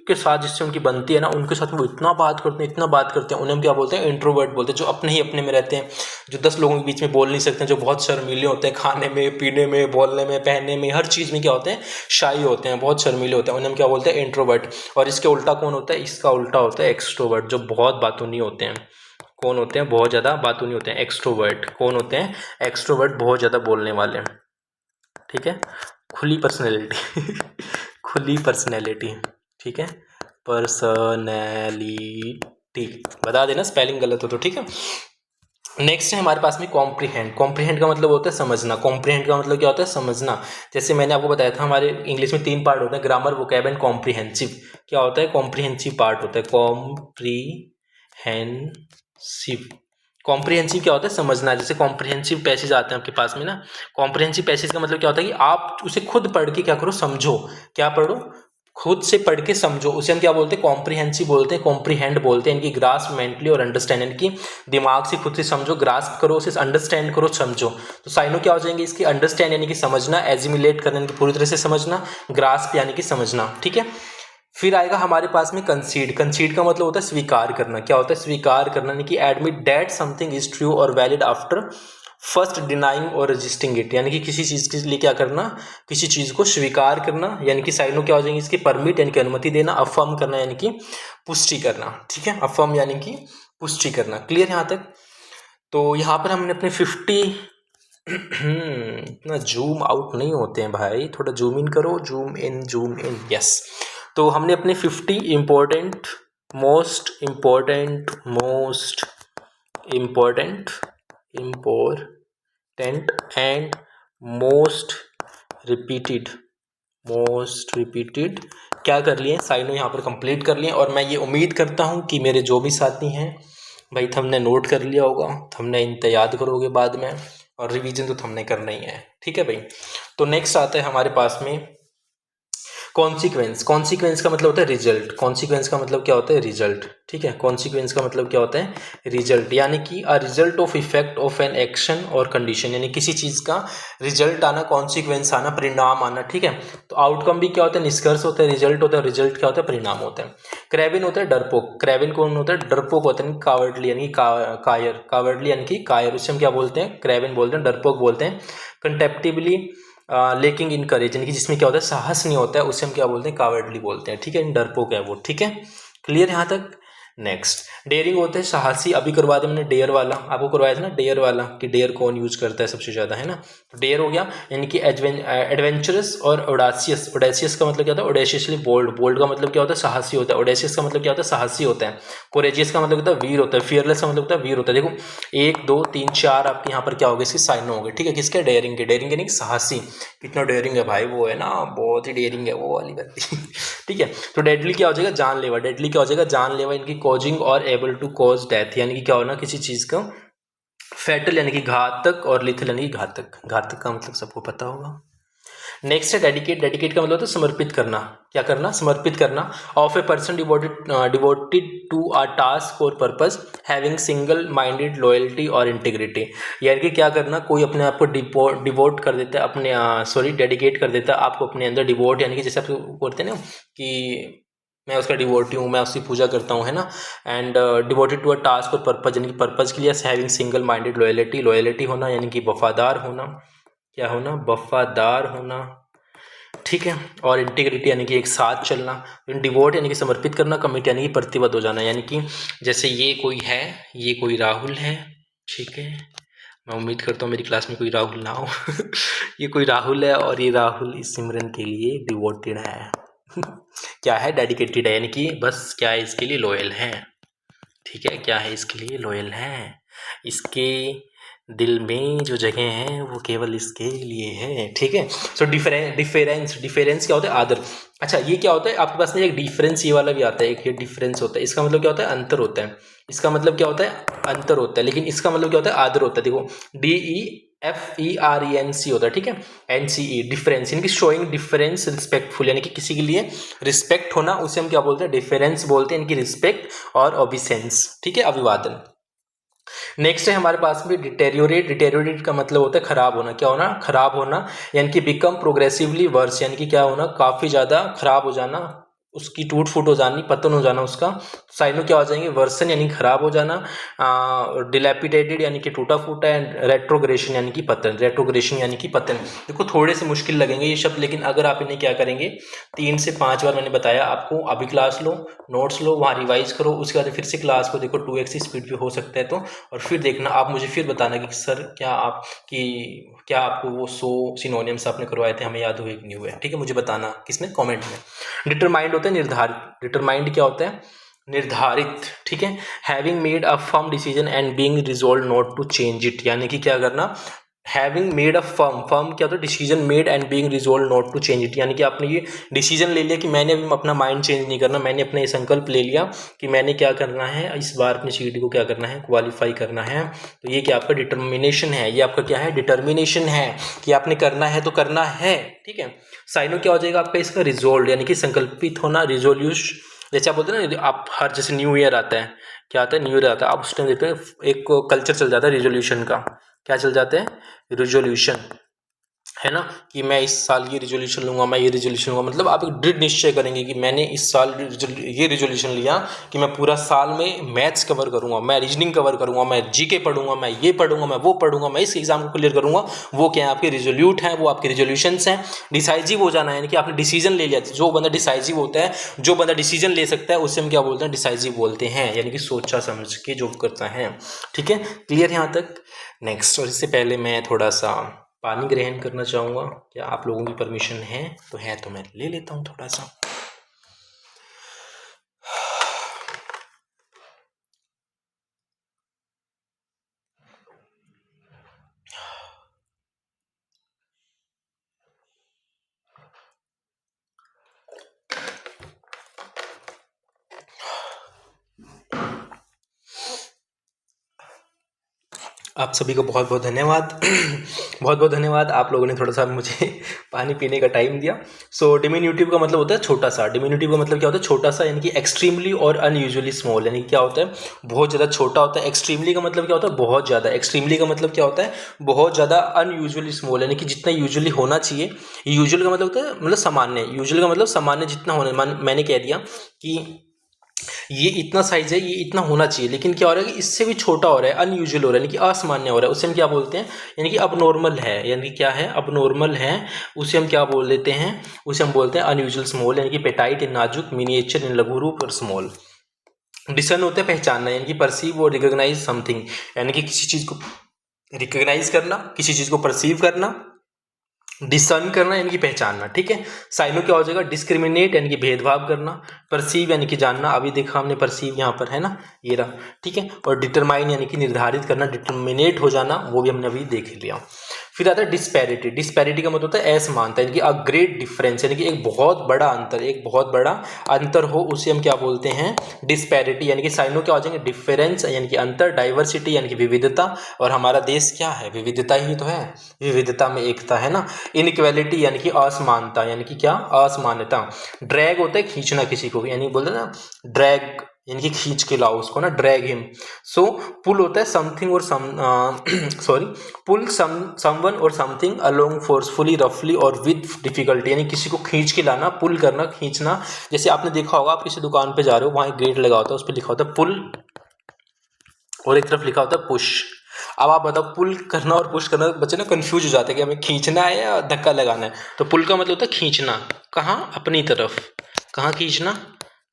के साथ जिससे उनकी बनती है ना, उनके साथ वो इतना बात करते हैं, इतना बात करते हैं, उन्हें हम क्या बोलते हैं? इंट्रोवर्ट बोलते हैं। जो अपने ही अपने में रहते हैं, जो 10 लोगों के बीच में बोल नहीं सकते हैं, जो बहुत शर्मीले होते हैं, खाने में, पीने में, बोलने में, पहनने में, हर चीज़ में क्या होते हैं? शाई होते हैं, बहुत शर्मीले होते हैं, उन्हें हम क्या बोलते हैं? इंट्रोवर्ट। और इसके उल्टा कौन होता है? इसका उल्टा होता है एक्सट्रोवर्ट, जो बहुत बातूनी होते हैं। कौन होते हैं? बहुत ज़्यादा बातूनी होते हैं। एक्सट्रोवर्ट कौन होते हैं? एक्सट्रोवर्ट बहुत ज़्यादा बोलने वाले, ठीक है। खुली पर्सनैलिटी खुली पर्सनैलिटी, ठीक है। पर्सनैलिटी बता देना स्पेलिंग गलत हो तो, ठीक है। नेक्स्ट है हमारे पास में कॉम्प्रीहेंड। कॉम्प्रीहेंड का मतलब होता है समझना। कॉम्प्रीहेंड का मतलब क्या होता है? समझना। जैसे मैंने आपको बताया था, हमारे इंग्लिश में 3 पार्ट होते हैं, ग्रामर, वोकैब एंड कॉम्प्रीहेंसिव। क्या होता है? कॉम्प्रीहेंसिव पार्ट होता है। कॉम्प्रीहेंसिव, कॉम्प्रीहेंसिव क्या होता है? समझना। जैसे कॉम्प्रीहेंसिव पैसेज आते हैं आपके पास में ना, कॉम्प्रीहेंसिव पैसेज का मतलब क्या होता है कि आप उसे खुद पढ़ के क्या करो? समझो। क्या पढ़ो? खुद से पढ़ के समझो, उसे हम क्या बोलते हैं? कॉम्प्रीहेंसिव बोलते हैं, कॉम्प्रीहेंड बोलते हैं। इनकी ग्रास्प मेंटली और अंडरस्टैंड, यानी कि दिमाग से खुद से समझो, ग्रास्प करो, उसे अंडरस्टैंड करो, समझो। तो साइनो क्या हो जाएंगे इसकी? अंडरस्टैंड यानी कि समझना, एजिमुलेट करना यानी कि पूरी तरह से समझना, ग्रास्प यानी कि समझना, ठीक है। फिर आएगा हमारे पास में कंसीड। कंसीड का मतलब होता है स्वीकार करना। क्या होता है? स्वीकार करना, यानी कि admit that something is true और वैलिड आफ्टर फर्स्ट डिनाइंग और रजिस्टिंग इट, यानी कि किसी चीज़ के लिए क्या करना? किसी चीज़ को स्वीकार करना, यानी कि साइनो क्या हो जाएंगे इसके? परमिट यानी कि अनुमति देना, अफर्म करना यानी कि पुष्टि करना, ठीक है। अफर्म यानी कि पुष्टि करना। क्लियर यहाँ तक? तो यहाँ पर हमने अपने 50 इतना जूम आउट नहीं होते हैं भाई, थोड़ा जूम इन करो, zoom in, zoom in, yes. तो हमने अपने 50 important, most important, most important, important and most repeated, most repeated क्या कर लिए? साइनो यहाँ पर कंप्लीट कर लिए। और मैं ये उम्मीद करता हूँ कि मेरे जो भी साथी हैं भाई, थमने नोट कर लिया होगा, थमने इन याद करोगे बाद में, और रिवीजन तो थमने करना ही है, ठीक है भाई। तो नेक्स्ट आता है हमारे पास में कॉन्सिक्वेंस। कॉन्सिक्वेंस का मतलब होता है रिजल्ट। कॉन्सिक्वेंस का मतलब क्या होता है? रिजल्ट, ठीक है। कॉन्सिक्वेंस का मतलब क्या होता है? रिजल्ट, यानी कि अ result of effect of an action और कंडीशन, यानी किसी चीज़ का रिजल्ट आना, कॉन्सिक्वेंस आना, परिणाम आना, ठीक है। तो आउटकम भी क्या होता है? निष्कर्ष होता है, रिजल्ट होता है, रिजल्ट क्या होता है? परिणाम होता है। क्रेविन होता है डरपोक। क्रेविन कौन होता है? डरपोक होता है, कावर्डली यानी कायर, कावर्डली यानी कि कायर, उसे हम क्या बोलते हैं? क्रेविन बोलते हैं, डरपोक बोलते हैं। कंटेप्टिबली लेकिंग इन करेज, यानी कि जिसमें क्या होता है साहस नहीं होता है, उसे हम क्या बोलते हैं कावर्डली बोलते हैं, ठीक है, डरपोक है वो, ठीक है, क्लियर यहाँ तक। नेक्स्ट डेयरिंग होते हैं साहसी, अभी करवा दिया हमने डेयर वाला, आपको करवाया था ना डेयर वाला कि डेयर कौन यूज करता है सबसे ज़्यादा, है ना, तो डेयर हो गया, यानी कि एडवेंचरस और ओडासियस, ओडेसियस का मतलब क्या होता है ओडेशियसली बोल्ड, बोल्ड का मतलब क्या होता है साहसी होता है, ओडेसियस का मतलब क्या होता है साहसी होता है, कोरेजियस का मतलब होता है वीर होता है, फियरलेस का मतलब होता है वीर होता है। देखो 1 2 3 4 आपके यहाँ पर क्या हो गए इसके साइन हो गए, ठीक है, किसके डेयरिंग के, डेयरिंग यानी कि साहसी, कितना डेयरिंग है भाई वो, है ना, बहुत ही डेयरिंग है वो वाली बंदी ठीक है। तो डेडली क्या हो जाएगा जानलेवा, डेडली क्या हो जाएगा जानलेवा, इनकी कॉजिंग और एबल टू कॉज डेथ, यानी कि क्या होना किसी चीज़ का, फैटल यानी कि घातक और लिथल यानी कि घातक, घातक का मतलब सबको पता होगा। नेक्स्ट है डेडिकेट, डेडिकेट का मतलब होता है समर्पित करना, क्या करना समर्पित करना, of a person devoted to a task or purpose having single minded loyalty or integrity, यानी कि क्या करना कोई अपने आप को डिवोट कर देता है अपने डेडिकेट कर देता है आपको अपने अंदर, डिवोट यानी कि जैसे आप बोलते हैं ना कि मैं उसका डिवोटी हूँ, मैं उसकी पूजा करता हूँ, है ना, and devoted to a task और पर्पज यानी कि पर्पज के लिए, having single minded loyalty, loyalty होना यानी कि वफादार होना, क्या होना वफादार होना, ठीक है, और इंटीग्रिटी यानी कि एक साथ चलना, डिवोट यानी कि समर्पित करना, कमिट यानी कि प्रतिबद्ध हो जाना, यानी कि जैसे ये कोई है, ये कोई राहुल है, ठीक है, मैं उम्मीद करता हूँ मेरी क्लास में कोई राहुल ना हो ये कोई राहुल है और ये राहुल इस सिमरन के लिए डिवोटेड है क्या है डेडिकेटेड है, यानी कि बस क्या है इसके लिए लॉयल है, ठीक है, क्या है इसके लिए लॉयल है, इसके दिल में जो जगह है वो केवल इसके लिए है, ठीक है। सो डिफरेंस क्या होता है आदर, अच्छा ये क्या होता है आपके पास में एक डिफरेंस ये वाला भी आता है, एक ये डिफरेंस होता है, इसका मतलब क्या होता है अंतर होता है, इसका मतलब क्या होता है अंतर होता है, लेकिन इसका मतलब क्या होता है आदर होता है, देखो DEFERENC होता है, ठीक है, NCE डिफरेंस, यानी कि शोइंग डिफरेंस रिस्पेक्टफुल, यानी कि किसी के लिए रिस्पेक्ट होना, उसे हम क्या बोलते हैं डिफरेंस बोलते हैं, इनकी रिस्पेक्ट और ओबिसेंस, ठीक है, अभिवादन। नेक्स्ट है हमारे पास में डिटेरियोरेट, डिटेरियोरेट का मतलब होता है खराब होना, क्या होना खराब होना, यानी कि बिकम प्रोग्रेसिवली वर्स, यानी कि क्या होना काफ़ी ज़्यादा खराब हो जाना, उसकी टूट फूट हो जानी, पतन हो जाना उसका, साइड में क्या हो जाएंगे वर्सन यानी खराब हो जाना, डिलेपिडेटेड यानी कि टूटा फूटा, एंड रेट्रोग्रेशन यानी कि पतन, रेट्रोग्रेशन यानी कि पतन। देखो थोड़े से मुश्किल लगेंगे ये शब्द, लेकिन अगर आप इन्हें क्या करेंगे 3 से 5 बार, मैंने बताया आपको, अभी क्लास लो, नोट्स लो, वहाँ रिवाइज करो, उसके बाद फिर से क्लास को देखो 2x स्पीड पे हो सकता है तो, और फिर देखना आप मुझे फिर बताना कि सर क्या आपको वो 100 सिनोनिम्स आपने करवाए थे हमें याद हुए कि नहीं हुए, ठीक है, मुझे बताना किसमें कमेंट में। डिटरमाइंड होता है निर्धारित, डिटरमाइंड क्या होता है निर्धारित, ठीक है, having made a firm decision and being resolve not to change it, यानी कि क्या करना having made a firm, firm क्या होता है decision made and being resolve not to change it, यानी कि आपने ये डिसीजन ले लिया कि मैंने अभी अपना माइंड चेंज नहीं करना, मैंने अपना ये संकल्प ले लिया कि मैंने क्या करना है इस बार अपनी CET को क्या करना है क्वालिफाई करना है, तो ये क्या आपका डिटर्मिनेशन है, ये आपका क्या है डिटर्मिनेशन है कि आपने करना है तो करना है, ठीक है। साइनो क्या हो जाएगा आपका इसका रिजोल्व, यानी कि संकल्पित होना, रिजोल्यूश, जैसे आप बोलते हैं ना आप हर जैसे न्यू ईयर आता है, क्या आता है न्यू ईयर आता है, आप उस टाइम देखते हैं एक कल्चर चल जाता है रिजोल्यूशन का, क्या चल जाते हैं रिजोल्यूशन, है ना, कि मैं इस साल ये रिजोल्यूशन लूँगा, मैं ये रिजोल्यूशन लूँगा, मतलब आप एक दृढ़ निश्चय करेंगे कि मैंने इस साल ये रिजोल्यूशन लिया कि मैं पूरा साल में मैथ्स कवर करूँगा, मैं रीजनिंग कवर करूँगा, मैं GK पढ़ूंगा, मैं ये पढ़ूंगा, मैं वो पढ़ूंगा, मैं इस एग्जाम को क्लियर करूँगा, वो क्या है आपके रिजोल्यूट हैं, वो आपके रिजोल्यूशंस हैं। डिसाइजिव हो जाना है, यानी कि आपने डिसीजन ले लिया, जो बंदा डिसाइजिव होता है, जो बंदा डिसीजन ले सकता है उसे हम क्या बोलते हैं डिसाइजिव बोलते हैं, यानी कि सोचा समझ के जो करता है, ठीक है, क्लियर यहाँ तक। नेक्स्ट, और इससे पहले मैं थोड़ा सा पानी ग्रहण करना चाहूँगा, क्या आप लोगों की परमिशन है तो मैं ले लेता हूँ थोड़ा सा। आप सभी को बहुत बहुत धन्यवाद बहुत बहुत धन्यवाद, आप लोगों ने थोड़ा सा मुझे पानी पीने का टाइम दिया। सो डिमिन्यूटिव का मतलब होता है छोटा सा, डिमिन्यूटिव का मतलब क्या होता है छोटा सा, यानी कि एक्सट्रीमली और अनयूजुअली स्मॉल, यानी कि क्या होता है बहुत ज़्यादा छोटा होता है। एक्सट्रीमली का मतलब क्या होता है बहुत ज़्यादा, एक्सट्रीमली का मतलब क्या होता है बहुत ज़्यादा, अनयूजुअली स्मॉल यानी कि जितना यूजुअली होना चाहिए। यूजुअल का मतलब होता है मतलब सामान्य, यूजुअल का मतलब सामान्य जितना होने, मैंने कह दिया कि ये इतना साइज है, ये इतना होना चाहिए, लेकिन क्या हो रहा है कि इससे भी छोटा हो रहा है, अनयूजुअल हो रहा है, यानी कि असामान्य हो रहा है, उसे हम क्या बोलते हैं, यानी कि अबनॉर्मल है, यानी कि क्या है, अबनॉर्मल है, उसे हम क्या बोल देते हैं, उसे हम बोलते हैं अनयूजुअल स्मॉल, यानी कि पेटाइट इन नाजुक, मिनिएचर इन लघु रूप और स्मॉल। डिसन होता है पहचानना, यानी कि परसीव और रिकॉग्नाइज समथिंग, यानी कि किसी चीज को रिकॉग्नाइज करना, किसी चीज को परसीव करना, डिसन करना यानी कि पहचानना, ठीक है। साइनो क्या हो जाएगा, डिस्क्रिमिनेट यानी कि भेदभाव करना, परसीव यानी कि जानना, अभी देखा हमने परसीव यहाँ पर है ना, ये रहा, ठीक है। और डिटरमाइन यानी कि निर्धारित करना, डिटर्मिनेट हो जाना, वो भी हमने अभी देख लिया। फिर आता है डिस्पैरिटी। डिस्पैरिटी का मतलब होता है असमानता, यानी कि अ ग्रेट डिफरेंस, यानी कि एक बहुत बड़ा अंतर, एक बहुत बड़ा अंतर हो, उसे हम क्या बोलते हैं, डिस्पैरिटी। यानी कि साइनो क्या हो जाएंगे, डिफरेंस यानी कि अंतर, डाइवर्सिटी यानी कि विविधता, और हमारा देश क्या है, विविधता ही तो है, विविधता में एकता है ना। इनइक्वालिटी यानी कि असमानता, यानी कि क्या, असमानता। ड्रैग होता है खींचना किसी को, यानी बोलते हैं ना ड्रैग, यानी कि खींच के लाओ उसको ना, ड्रैग हिम। सो पुल होता है समथिंग और सॉरी, पुल समवन और समथिंग अलोंग फोर्सफुली, रफली और विद डिफिकल्टी, यानी किसी को खींच के लाना, पुल करना, खींचना। जैसे आपने देखा होगा, आप किसी दुकान पे जा रहे हो, वहाँ एक गेट लगा होता है, उस पर लिखा होता है पुल, और एक तरफ लिखा होता है पुश। अब आप बताओ, पुल करना और पुश करना, बच्चे ना कंफ्यूज हो जाते हैं कि हमें खींचना है या धक्का लगाना है। तो पुल का मतलब होता है खींचना, कहाँ, अपनी तरफ, कहाँ खींचना,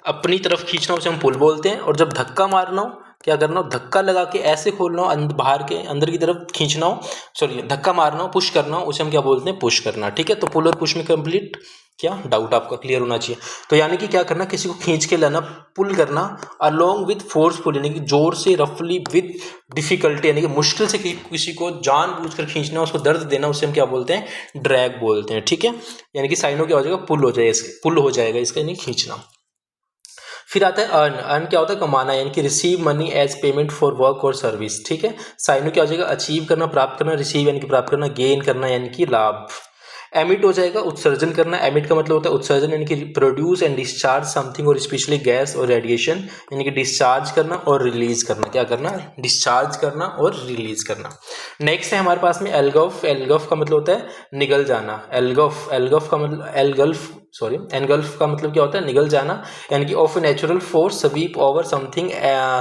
अपनी तरफ खींचना, उसे हम पुल बोलते हैं। और जब धक्का मारना हो, क्या करना हो, धक्का लगा के ऐसे खोलना हो, बाहर के अंदर की तरफ खींचना हो, सॉरी धक्का मारना हो, पुश करना हो, उसे हम क्या बोलते हैं, पुश करना, ठीक है। तो पुल और पुश में कंप्लीट क्या डाउट आपका क्लियर होना चाहिए। तो यानी कि क्या करना, किसी को खींच के लाना, पुल करना, अलोंग विद फोर्सफुल यानी कि जोर से, रफली, विद डिफिकल्टी यानी कि मुश्किल से किसी को जानबूझकर खींचना, उसको दर्द देना, उसे हम क्या बोलते हैं, ड्रैग बोलते हैं, ठीक है। यानी कि साइनो क्या हो जाएगा, पुल हो जाएगा, इसका पुल हो जाएगा इसका, यानी खींचना। फिर आता है अर्न। अर्न क्या होता है, कमाना, यानी कि receive money as payment for work और सर्विस, ठीक है। साइनो क्या हो जाएगा, अचीव करना, प्राप्त करना, रिसीव यानी कि प्राप्त करना, गेन करना यानी कि लाभ। एमिट हो जाएगा उत्सर्जन करना। एमिट का मतलब होता है उत्सर्जन, यानी कि प्रोड्यूस एंड डिस्चार्ज समथिंग, और स्पेशली गैस और रेडिएशन, यानी कि डिस्चार्ज करना और रिलीज करना, क्या करना, डिस्चार्ज करना और रिलीज करना। नेक्स्ट है हमारे पास में एलगल्फ। एलगल्फ का मतलब होता है निगल जाना। एलगल्फ, एलगल्फ का मतलब एलगल्फ सॉरी एनगल्फ का मतलब क्या होता है, निगल जाना, यानी कि of a natural force sweep over something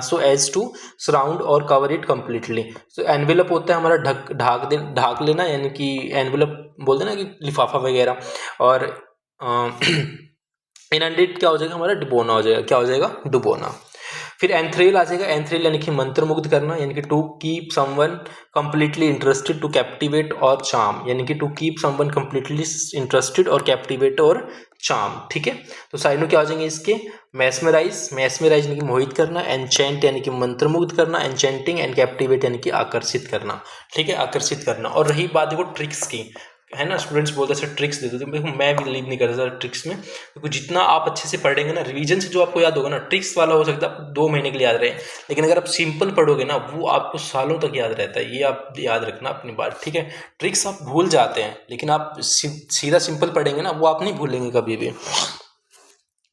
so as to surround or cover it completely. So envelop होता है हमारा ढाक लेना, यानी कि एनवेलप बोलते हैं ना कि लिफाफा वगैरह। और इनंडेट क्या हो जाएगा हमारा, डुबोना हो जाएगा, क्या हो जाएगा, डुबोना। फिर एंथ्रेल आ जाएगा। एंथ्रेल यानी कि मंत्रमुग्ध करना, यानी कि to keep someone completely interested, to captivate और चार्म, यानी कि to keep someone completely interested और कैप्टिवेट और चार्म, ठीक है। तो साइनो क्या हो जाएंगे इसके, मैस्मराइज, मैस्मराइज यानी कि मोहित करना, एनचेंट यानी कि मंत्रमुग्ध करना, एनचेंटिंग एंड कैप्टिवेट यानी कि आकर्षित करना, ठीक है, आकर्षित करना। और रही बात देखो ट्रिक्स की, है ना, स्टूडेंट्स बोलते हैं ट्रिक्स दे देते हैं, मैं भी बिलीव नहीं करता ट्रिक्स में, क्योंकि जितना आप अच्छे से पढ़ेंगे ना, रिवीजन से जो आपको याद होगा ना, ट्रिक्स वाला हो सकता है आपको 2 महीने के लिए याद रहे, लेकिन अगर आप सिंपल पढ़ोगे ना, वो आपको सालों तक याद रहता है, ये आप याद रखना अपनी बात, ठीक है। ट्रिक्स आप भूल जाते हैं, लेकिन आप सीधा सिंपल पढ़ेंगे ना, वो आप नहीं भूलेंगे कभी भी।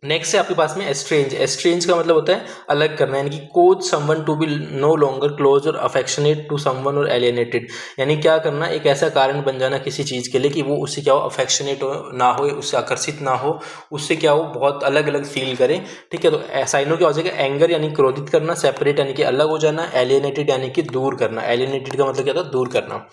नेक्स्ट है आपके पास में एस्ट्रेंज। एस्ट्रेंज का मतलब होता है अलग करना, यानी कि cause someone to be no longer close or affectionate to someone or alienated, यानी क्या करना, एक ऐसा कारण बन जाना किसी चीज़ के लिए कि वो उससे क्या हो, अफेक्शनेट हो ना हो, उससे आकर्षित ना हो, उससे क्या हो, बहुत अलग अलग फील करें, ठीक है। तो साइनो क्या हो जाएगा, एंगर यानी क्रोधित करना, सेपरेट यानी कि अलग हो जाना, एलियनेटेड यानी कि दूर करना। एलियनेटेड का मतलब क्या होता है, दूर करना।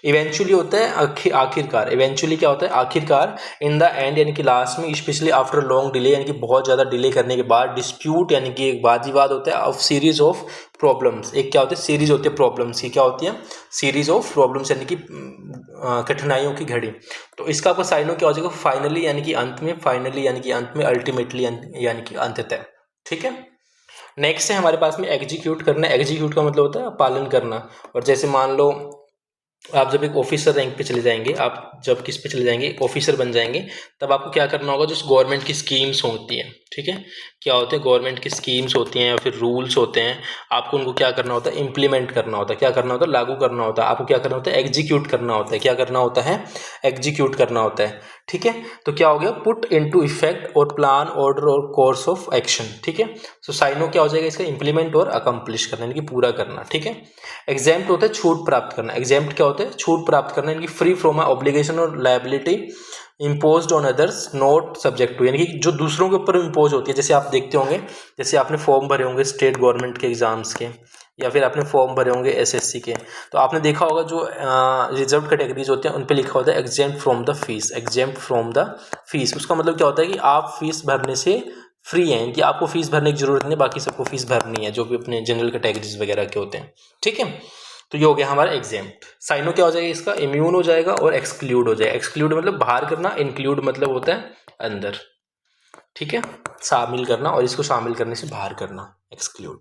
इवेंचुअली होता है आखिरकार। इवेंचुअली क्या होता है, आखिरकार। इन द एंड यानी कि लास्ट में, स्पेशली आफ्टर लॉन्ग डिले यानी कि बहुत ज़्यादा डिले करने के बाद। डिस्प्यूट यानी कि एक वाद विवाद होता है, ऑफ सीरीज ऑफ प्रॉब्लम्स, एक क्या होती है, सीरीज होती है प्रॉब्लम्स की, क्या होती है, सीरीज ऑफ प्रॉब्लम्स यानी कि कठिनाइयों की घड़ी। तो इसका आपका साइनो क्या हो जाएगा, फाइनली यानी कि अंत में, फाइनली यानी कि अंत में, अल्टीमेटली यानी कि अंततः, ठीक है। नेक्स्ट है हमारे पास में एग्जीक्यूट करना। एग्जीक्यूट का मतलब होता है पालन करना। और जैसे मान लो आप जब एक ऑफिसर रैंक पे चले जाएंगे, आप जब किस पे चले जाएंगे, ऑफिसर बन जाएंगे, तब आपको क्या करना होगा, जो गवर्नमेंट की स्कीम्स होती हैं, ठीक है, क्या होते हैं, गवर्नमेंट की स्कीम्स होती हैं या फिर रूल्स होते हैं, आपको उनको क्या करना होता है, इम्प्लीमेंट करना होता है, क्या करना होता है, लागू करना होता है, आपको क्या करना होता है, एग्जीक्यूट करना होता है, क्या करना होता है, एग्जीक्यूट करना होता है, ठीक है। तो क्या हो गया, पुट इनटू इफेक्ट और प्लान, ऑर्डर और कोर्स ऑफ एक्शन, ठीक है। सो साइनो क्या हो जाएगा इसका, इंप्लीमेंट और अकम्प्लिश करना, यानी कि पूरा करना, ठीक है। एग्जेम्प्ट होता है छूट प्राप्त करना। एग्जेम्प्ट क्या होता है, छूट प्राप्त करना, यानी कि फ्री फ्रॉम ऑब्लिगेशन और liability imposed on others not subject to, यानी कि जो दूसरों के ऊपर इम्पोज होती है। जैसे आप देखते होंगे, जैसे आपने फॉर्म भरे होंगे स्टेट गवर्नमेंट के एग्जाम्स के, या फिर आपने फॉर्म भरे होंगे एसएससी के, तो आपने देखा होगा जो रिजर्व कैटेगरीज होते हैं उन पे लिखा होता है exempt from the fees, exempt from the fees. उसका मतलब क्या होता है कि आप फीस भरने से फ्री हैं, कि आपको फीस भरने की जरूरत नहीं, बाकी सबको फीस भरनी है जो भी अपने जनरल कैटेगरीज वगैरह के होते हैं। ठीक है, तो ये हो गया हमारा एग्जेम्प्ट। साइनो क्या हो जाएगा इसका, इम्यून हो जाएगा और एक्सक्लूड हो जाएगा। एक्सक्लूड मतलब बाहर करना, इंक्लूड मतलब होता है अंदर। ठीक है, शामिल करना, और इसको शामिल करने से बाहर करना, एक्सक्लूड।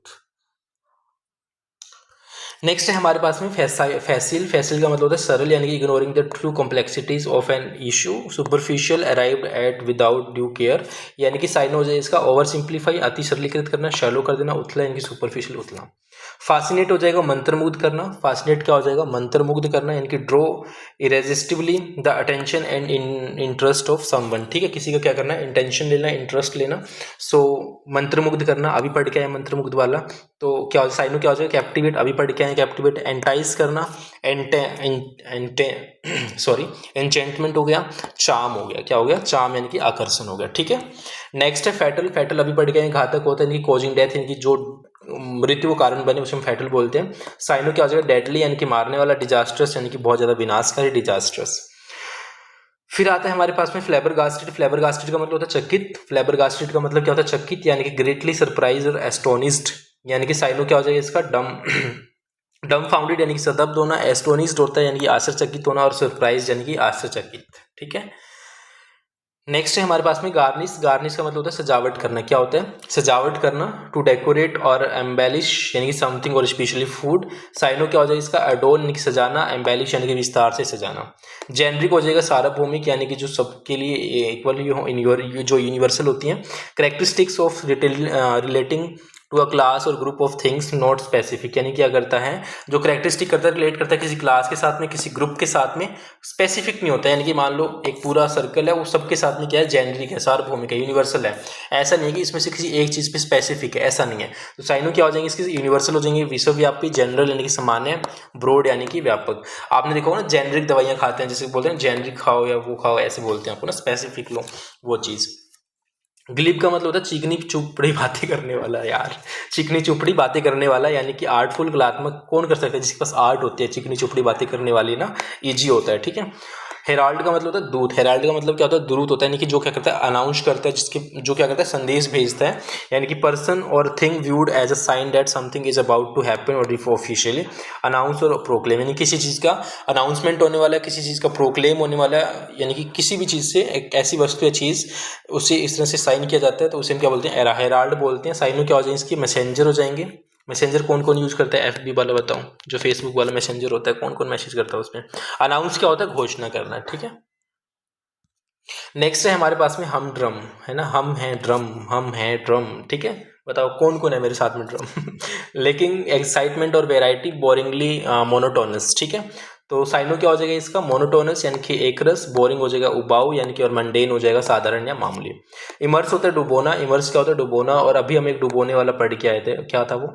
नेक्स्ट है हमारे पास में फैसिल। फैसिल का मतलब होता है सरल, यानी कि ignoring the true complexities of an issue. Superficial, arrived at without due care, यानी कि साइन हो जाए इसका ओवर सिंप्लीफाई, अति सरलीकृत करना, शैलो कर देना, उथला यानी कि सुपरफिशियल, उथला। फासिनेट हो जाएगा मंत्रमुग्ध करना। फासिनेट क्या हो जाएगा, मंत्रमुग्ध करना, यानी कि draw irresistibly the attention and interest of someone. ठीक है, किसी का क्या करना है, इंटेंशन लेना, इंटरेस्ट लेना। सो मंत्रमुग्ध करना, अभी पढ़ के आए मंत्रमुग्ध वाला। तो क्या साइनो क्या हो जाएगा, कैप्टिवेट, अभी पढ़ के आए कैप्टिवेट। एंटाइज करना, सॉरी एंचेंटमेंट हो गया। चाम हो गया, क्या हो गया, चाम यानी कि आकर्षण हो गया। ठीक है, नेक्स्ट है फैटल। फैटल अभी पढ़ के आए घातक होता है, यानी कि कॉजिंग डेथ, यानी कि जो मृत्यु को कारण बने उसे हम फैटल बोलते हैं। साइनो क्या हो जाएगा, डेडली यानी कि मारने वाला। डिजास्ट्रस यानी कि बहुत ज्यादा विनाशकारी, डिजास्ट्रस। फिर आता है हमारे पास में फ्लैबरगास्टेड। फ्लैबरगास्टेड का मतलब होता है चकित। फ्लैबरगास्टेड का मतलब क्या होता है, चकित, यानी कि ग्रेटली सरप्राइज और एस्टोनिस्ड। यानी कि साइनो क्या हो जाएगा इसका, डम डम फाउंडेड यानी कि सतब्ध होना, एस्टोनिस्ड होता है यानी कि आश्चर्यचकित होना, और सरप्राइज यानी कि आश्चर्यचकित। ठीक है, नेक्स्ट है हमारे पास में गार्निश। गार्निश का मतलब होता है सजावट करना। क्या होता है, सजावट करना, टू डेकोरेट और एम्बेलिश यानी कि समथिंग और स्पेशली फूड। साइनो क्या हो जाएगा इसका, एडोन यानी कि सजाना, एम्बेलिश यानी कि विस्तार से सजाना। जेनरिक हो जाएगा सार्वभौमिक, यानी कि जो सबके लिए इक्वली जो यूनिवर्सल होती हैं। Characteristics of relating to a class or group of things not specific, यानी क्या करता है, जो करेक्टरिस्टिक करता है, रिलेट करता है किसी क्लास के साथ में, किसी ग्रुप के साथ में, स्पेसिफिक नहीं होता है। यानी कि मान लो एक पूरा सर्कल है, वो सबके साथ में क्या है, जेनरिक है, सार्वभौमिक है, यूनिवर्सल है। ऐसा नहीं है कि इसमें से किसी एक चीज़ पे स्पेसिफिक है, ऐसा नहीं है। तो साइनो क्या हो जाएंगे इसके, यूनिवर्सल हो जाएंगे, विश्वव्यापी, जनरल यानी कि सामान्य, ब्रॉड यानी कि व्यापक। आपने देखा होगा ना, जेनरिक दवाइयाँ खाते हैं, जैसे बोलते हैं जेनरिक खाओ या वो खाओ, ऐसे बोलते हैं आपको ना, स्पेसिफिक लो वो चीज़। ग्लिप का मतलब होता है चिकनी चुपड़ी बातें करने वाला। यार, चिकनी चुपड़ी बातें करने वाला, यानी कि आर्टफुल, कलात्मक। कौन कर सकता है, जिसके पास आर्ट होती है, चिकनी चुपड़ी बातें करने वाली ना, इजी होता है। ठीक है, हेराल्ड का मतलब होता है दूत। हेराल्ड का मतलब क्या होता है, दूत होता है, यानी कि जो क्या करता है, अनाउंस करता है, जिसके जो क्या करता है, संदेश भेजता है। यानी कि पर्सन और thing viewed as a sign that something is about to happen और इफ ऑफिशियली। अनाउंस और प्रोक्लेम, यानी किसी चीज़ का अनाउंसमेंट होने वाला है, किसी चीज़ का प्रोक्लेम होने वाला है, यानी कि किसी भी चीज़ से एक ऐसी वस्तु या चीज़ उसे इस तरह से साइन किया जाता है, तो उसे हम क्या बोलते हैं, हेराल्ड बोलते हैं। साइनो क्या हो जाएंगे इसकी, मैसेंजर हो जाएंगे। मैसेंजर कौन कौन यूज करता है, एफबी वाला बताओ, जो फेसबुक वाला मैसेंजर होता है, कौन कौन मैसेज करता है उसमें। अनाउंस क्या होता है, घोषणा करना। ठीक है, नेक्स्ट है हमारे पास में हम ड्रम, है ना, हम हैं ड्रम, हम हैं ड्रम। ठीक है, बताओ कौन कौन है मेरे साथ में ड्रम। लेकिन एक्साइटमेंट और वेराइटी, बोरिंगली मोनोटोनस। ठीक है, तो साइनो क्या हो जाएगा इसका, मोनोटोनस यानी कि एक रस, बोरिंग हो जाएगा उबाऊ यानी कि, और मंडेन हो जाएगा साधारण या मामूली। इमर्स होता है डुबोना। इमर्स क्या होता है, डुबोना, और अभी हम एक डुबोने वाला पढ़ के आए थे, क्या था वो,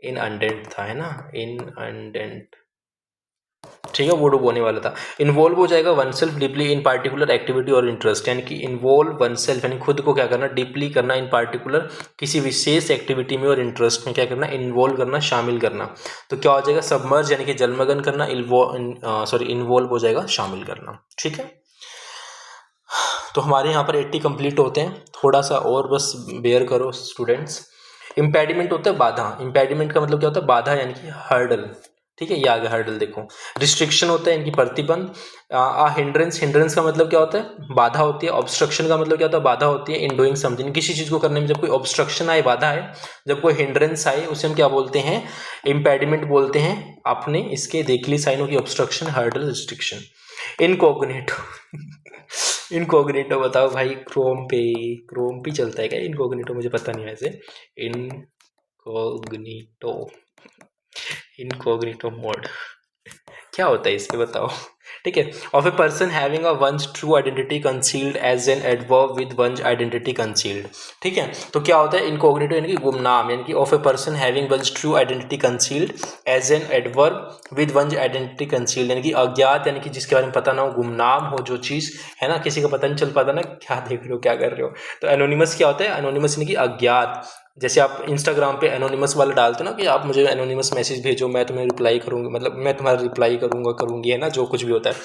इन अनडेंट था, है ना, इन अनडेंट। ठीक है, वो डुबोने वाला था। इन्वॉल्व हो जाएगा one self deeply in particular activity और इंटरेस्ट, यानी कि इन्वॉल्व वन सेल्फ यानी खुद को क्या करना, डीपली करना, इन पार्टिकुलर किसी विशेष एक्टिविटी में और इंटरेस्ट में क्या करना, इन्वॉल्व करना, शामिल करना। तो क्या हो जाएगा, सबमर्ज यानी कि जलमग्न करना, इन्वॉल्व हो जाएगा शामिल करना। ठीक है, तो हमारे यहाँ पर 80 कंप्लीट होते हैं, थोड़ा सा और बस बेयर करो स्टूडेंट्स। इम्पेडिमेंट होता है बाधा। इम्पेडिमेंट का मतलब क्या होता है, बाधा यानी कि हर्डल। ठीक है, ये आ गया हर्डल, देखो। रिस्ट्रिक्शन होता है इनकी प्रतिबंध। हिंड्रेंस, हिंड्रेंस का मतलब क्या होता है, बाधा होती है। ऑब्स्ट्रक्शन का मतलब क्या होता है, बाधा होती है इन डूइंग समथिंग, किसी चीज को करने में जब कोई ऑब्स्ट्रक्शन आए, बाधा आए, जब कोई हिंड्रेंस आए, उसे हम क्या बोलते हैं, इम्पेडिमेंट बोलते हैं। आपने इसके देख ली साइनों की, obstruction, hurdle, restriction. Incognito. Incognito बताओ भाई, क्रोम पे चलता है क्या इनकॉग्निटो, मुझे पता नहीं वैसे। इनकॉग्निटो, इनकॉग्निटो मोड क्या होता है इसके बताओ। ठीक है। Of a person having a one's true identity concealed as an adverb with one's identity concealed. ठीक है, तो क्या होता है इनकॉग्निटो यानी कि गुमनाम, यानी कि of a person having one's true identity concealed as an adverb with one's identity concealed, यानी कि अज्ञात, यानी कि जिसके बारे में पता ना हो, गुमनाम हो जो चीज़ है ना, किसी का पता नहीं चल पाता ना क्या देख रहे हो क्या कर रहे हो। तो एनोनिमस क्या होता है, एनोनिमस यानी कि अज्ञात। जैसे आप इंस्टाग्राम पे एनोनिमस वाला डालते हो ना कि आप मुझे एनोनिमस मैसेज भेजो, मैं तुम्हें रिप्लाई करूँगी, मतलब मैं तुम्हारा रिप्लाई करूँगा करूँगी, है ना, जो कुछ भी होता है।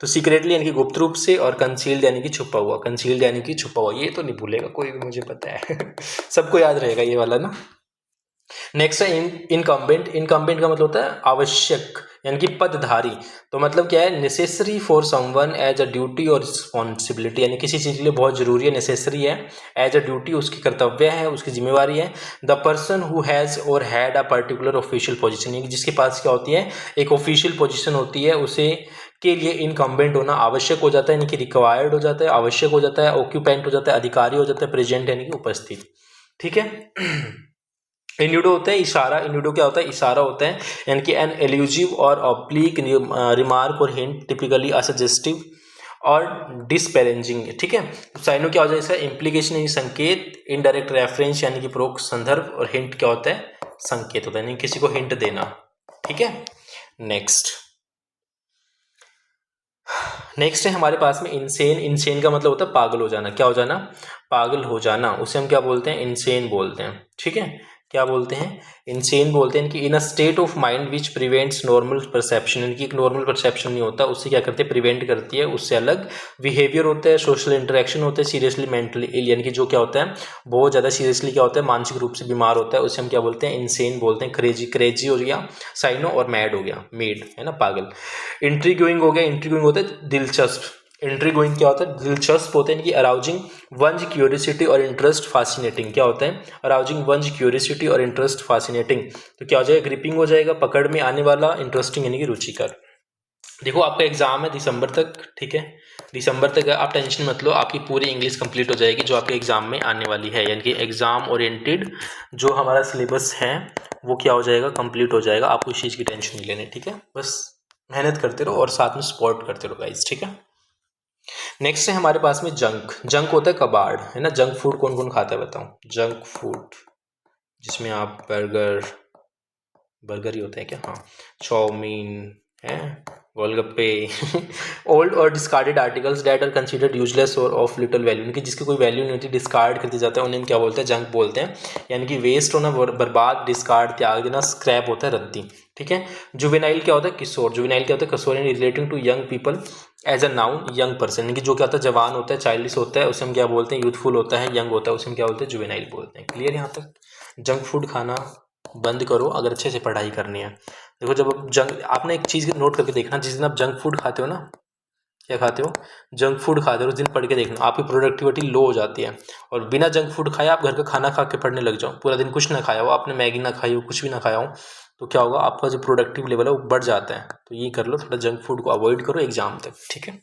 तो सीक्रेटली यानी कि गुप्त रूप से, और कंसील्ड यानी कि छुपा हुआ, कंसील्ड यानी कि छुपा हुआ, ये तो नहीं भूलेगा कोई भी, मुझे पता है सबको याद रहेगा ये वाला ना। नेक्स्ट है इनकम्बेंट। इनकम्बेंट का मतलब होता है आवश्यक, यानी कि पदधारी। तो मतलब क्या है, necessary for someone as a duty और रिस्पॉन्सिबिलिटी, यानी किसी चीज़ के लिए बहुत जरूरी है, नेसेसरी है, एज अ ड्यूटी उसकी कर्तव्य है, उसकी जिम्मेवारी है। द पर्सन हु हैज़ और had a particular official position, यानी जिसके पास क्या होती है, एक ऑफिशियल पोजीशन होती है, उसे के लिए इनकम्बेंट होना आवश्यक हो जाता है, यानी कि रिक्वायर्ड हो जाता है, आवश्यक हो जाता है, ऑक्यूपेंट हो जाता है, अधिकारी हो जाता है, प्रेजेंट यानी कि उपस्थित। ठीक है। इन्यूडो होता है इशारा। इन्यूडो क्या होता है, इशारा होता है, यानी कि एन एल्यूजिव और ऑब्लिक रिमार्क और हिंट, टिपिकली असजेस्टिव और डिस्पैरेजिंग। ठीक है। साइनो क्या हो जाए इसका, इम्प्लीकेशन यानी संकेत, इनडायरेक्ट रेफरेंस यानी कि परोक्ष संदर्भ, और हिंट क्या होता है, संकेत होता है, यानी किसी को हिंट देना। ठीक है। नेक्स्ट नेक्स्ट है हमारे पास में इंसेन। इंसेन का मतलब होता है पागल हो जाना। क्या हो जाना, पागल हो जाना, उसे हम क्या बोलते हैं, इंसेन बोलते हैं। ठीक है, क्या बोलते हैं, इंसेन बोलते हैं। कि in a state of mind which prevents normal perception, यानी कि एक नॉर्मल परसेप्शन नहीं होता, उससे क्या करते हैं, प्रिवेंट करती है, उससे अलग बिहेवियर होता है, सोशल इंटरेक्शन होते हैं, सीरियसली मेंटली इल, यानी कि जो क्या होता है, बहुत ज़्यादा सीरियसली क्या होता है, मानसिक रूप से बीमार होता है, उसे हम क्या बोलते हैं, इंसेन बोलते हैं। क्रेजी, क्रेजी हो गया साइनो, और मैड हो गया मेड, है ना, पागल। इंट्रीग्यूइंग हो गया, इंट्रीग्यूइंग होता है दिलचस्प। इंट्रीग्यूइंग क्या होता है, दिलचस्प होते हैं, कि अराउजिंग वंस क्यूरियोसिटी और इंटरेस्ट, फासिनेटिंग। क्या होता है, अराउजिंग वंस क्यूरियोसिटी और इंटरेस्ट, फासिनेटिंग। तो क्या हो जाएगा, ग्रिपिंग हो जाएगा, पकड़ में आने वाला, इंटरेस्टिंग यानी कि रुचिकर। देखो आपका एग्जाम है दिसंबर तक, ठीक है, दिसंबर तक आप टेंशन मत लो, आपकी पूरी इंग्लिश कंप्लीट हो जाएगी जो आपके एग्जाम में आने वाली है, यानी कि एग्जाम ओरिएंटेड जो हमारा सिलेबस है वो क्या हो जाएगा, कंप्लीट हो जाएगा। आपको इस चीज़ की टेंशन नहीं लेनी, ठीक है, बस मेहनत करते रहो और साथ में सपोर्ट करते रहो गाइस, ठीक है। नेक्स्ट है हमारे पास में जंक। जंक होता है कबाड़, है ना। जंक फूड कौन कौन खाता है बताओ, जंक फूड जिसमें आप बर्गर, बर्गर ही होता है क्या, हाँ, चाउमीन है, गोलगप्पे ओल्ड और discarded articles that are considered useless और ऑफ लिटिल वैल्यू, कि जिसकी कोई वैल्यू नहीं होती, डिस्कार्ड कर दिया जाता है, उन्हें हम क्या बोलते हैं, जंक बोलते हैं। यानी कि वेस्ट होना, बर्बाद, डिस्कार्ड त्याग देना, स्क्रैप होता है रद्दी। ठीक है। जुवेनाइल क्या होता है, किशोर। जुवेनाइल क्या होता है, किशोर, relating to young people as a noun, young person, यानी कि जो क्या होता है, जवान होता है, चाइल्डिश होता है, उसे हम क्या बोलते हैं, यूथफुल होता है, यंग होता है, उसे हम क्या बोलते हैं, जुवेनाइल बोलते हैं। क्लियर यहाँ तक। जंक फूड खाना बंद करो अगर अच्छे से पढ़ाई करनी है। देखो जब आप जंक, आपने एक चीज़ नोट करके देखना, जिस दिन आप जंक फूड खाते हो ना, क्या खाते हो, जंक फूड खाते हो, उस दिन पढ़ के देखना आपकी प्रोडक्टिविटी लो हो जाती है। और बिना जंक फूड खाए आप घर का खाना खा के पढ़ने लग जाओ, पूरा दिन कुछ ना खाया हो आपने, मैगी ना खाई हो, कुछ भी ना खाया हो, तो क्या होगा, आपका जो प्रोडक्टिव लेवल है वो बढ़ जाता है। तो ये कर लो, थोड़ा जंक फूड को अवॉइड करो एग्जाम तक, ठीक है।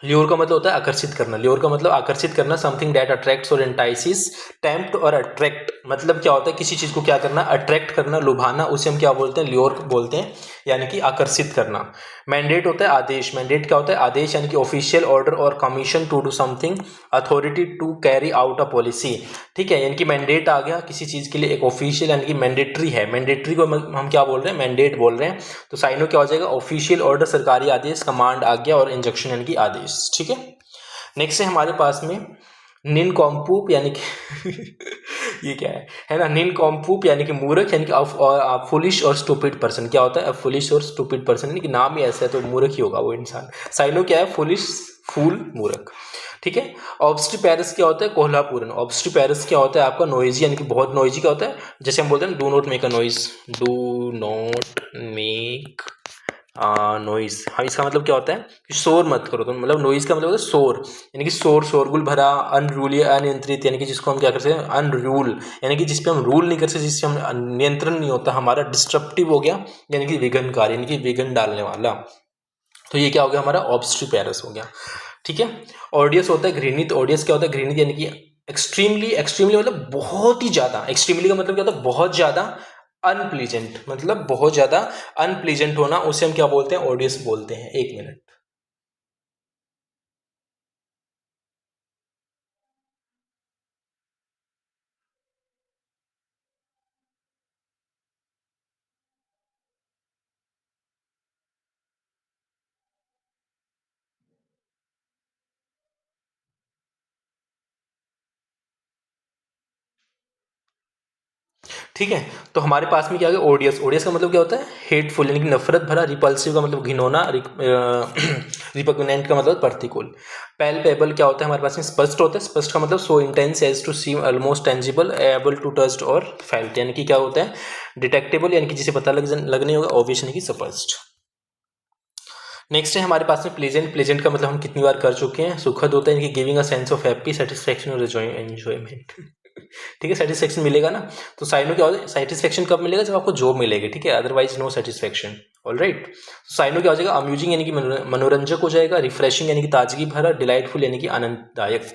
ल्योर का मतलब होता है आकर्षित करना। ल्योर का मतलब आकर्षित करना, समथिंग दैट अट्रैक्ट्स और एंटाइसिस, टेम्प्ट और अट्रैक्ट, मतलब क्या होता है, किसी चीज़ को क्या करना, अट्रैक्ट करना, लुभाना, उसे हम क्या बोलते हैं, ल्योर बोलते हैं, यानी कि आकर्षित करना। मैंडेट होता है आदेश। मैंडेट क्या होता है, आदेश, यानी कि ऑफिशियल ऑर्डर और commission to do something, authority to carry out a policy. ठीक है, यानी कि मैंडेट आ गया किसी चीज़ के लिए, एक ऑफिशियल यानी कि मैंडेटरी है, मैंडेटरी को हम क्या बोल रहे हैं, मैंडेट बोल रहे हैं। तो साइनो क्या हो जाएगा, ऑफिशियल ऑर्डर, सरकारी आदेश, कमांड, आज्ञा, और इंजक्शन यानी कि आदेश, ठीक है। नेक्स्ट है हमारे पास में निन कॉम्पूप, यानी कि ये क्या है ना, निन कॉम्पूप यानी कि मूर्ख, यानी कि फुलिश और स्टूपिड पर्सन। क्या होता है, फुलिश और स्टूपिड पर्सन, यानी कि नाम ही ऐसा है तो मूर्ख ही होगा वो इंसान। साइनो क्या है, फुलिश, फूल, मूर्ख, ठीक है। ऑब्स्टिपैरस क्या होता है, कोल्हापुरन। ऑब्स्टिपैरस क्या होता है आपका, नॉइजी, यानी कि बहुत नॉइजी। क्या होता है, जैसे हम बोलते हैं do not make a noise, do not make noise. हाँ, इसका मतलब क्या होता है कि शोर मत करो। तो मतलब नॉइज का मतलब होता है शोर, यानी कि शोर, शोरगुल भरा। अनरूली, अनियंत्रित, यानी कि जिसको हम क्या कर सकते हैं, अनरूल, यानी कि जिस पे हम रूल नहीं कर सकते, जिससे हम नियंत्रण नहीं होता हमारा। डिस्ट्रप्टिव हो गया, यानी कि विघ्नकारी, यानी कि विघ्न डालने वाला। तो ये क्या हो गया हमारा, ऑब्स्टिपैरस हो गया, ठीक है। ऑडियस होता है घृणित। ऑडियस क्या होता है, घृणित, यानी कि एक्सट्रीमली, एक्सट्रीमली मतलब बहुत ही ज़्यादा। एक्सट्रीमली का मतलब क्या होता है, बहुत ज़्यादा अनप्लीजेंट मतलब बहुत ज़्यादा अनप्लीजेंट होना, उसे हम क्या बोलते हैं? ओडियस बोलते हैं। 1 मिनट। ठीक है, तो हमारे पास में क्या आ गया? ओडियस। ओडियस का मतलब क्या होता है? हेटफुल यानी कि नफरत भरा। रिपल्सिव का मतलब घिनौना। रिपग्नेंट का मतलब प्रतिकूल। पैल्पेबल क्या होता है हमारे पास में? स्पष्ट होता है। स्पष्ट का मतलब so intense as to seem almost tangible, able to touch और फेल्ट, यानी कि क्या होता है? डिटेक्टेबल यानी कि जिसे पता लगने होगा। ऑब्वियस यानी कि स्पष्ट। नेक्स्ट है हमारे पास में प्लेजेंट। प्लेजेंट का मतलब हम कितनी बार कर चुके हैं? सुखद होता है यानी कि giving a sense of happy, satisfaction और एंजॉयमेंट। ठीक है, सेटिस्फेक्शन मिलेगा ना। तो साइनो क्या होता है? सेटिस्फेक्शन कब मिलेगा? जब आपको जॉब मिलेगी। ठीक है, अदरवाइज नो सेटिस्फेक्शन। ऑलराइट, साइनो क्या हो जाएगा? अम्यूजिंग यानी कि मनोरंजक हो जाएगा। रिफ्रेशिंग यानी कि ताजगी भरा। डिलाइटफुल यानी कि आनंददायक।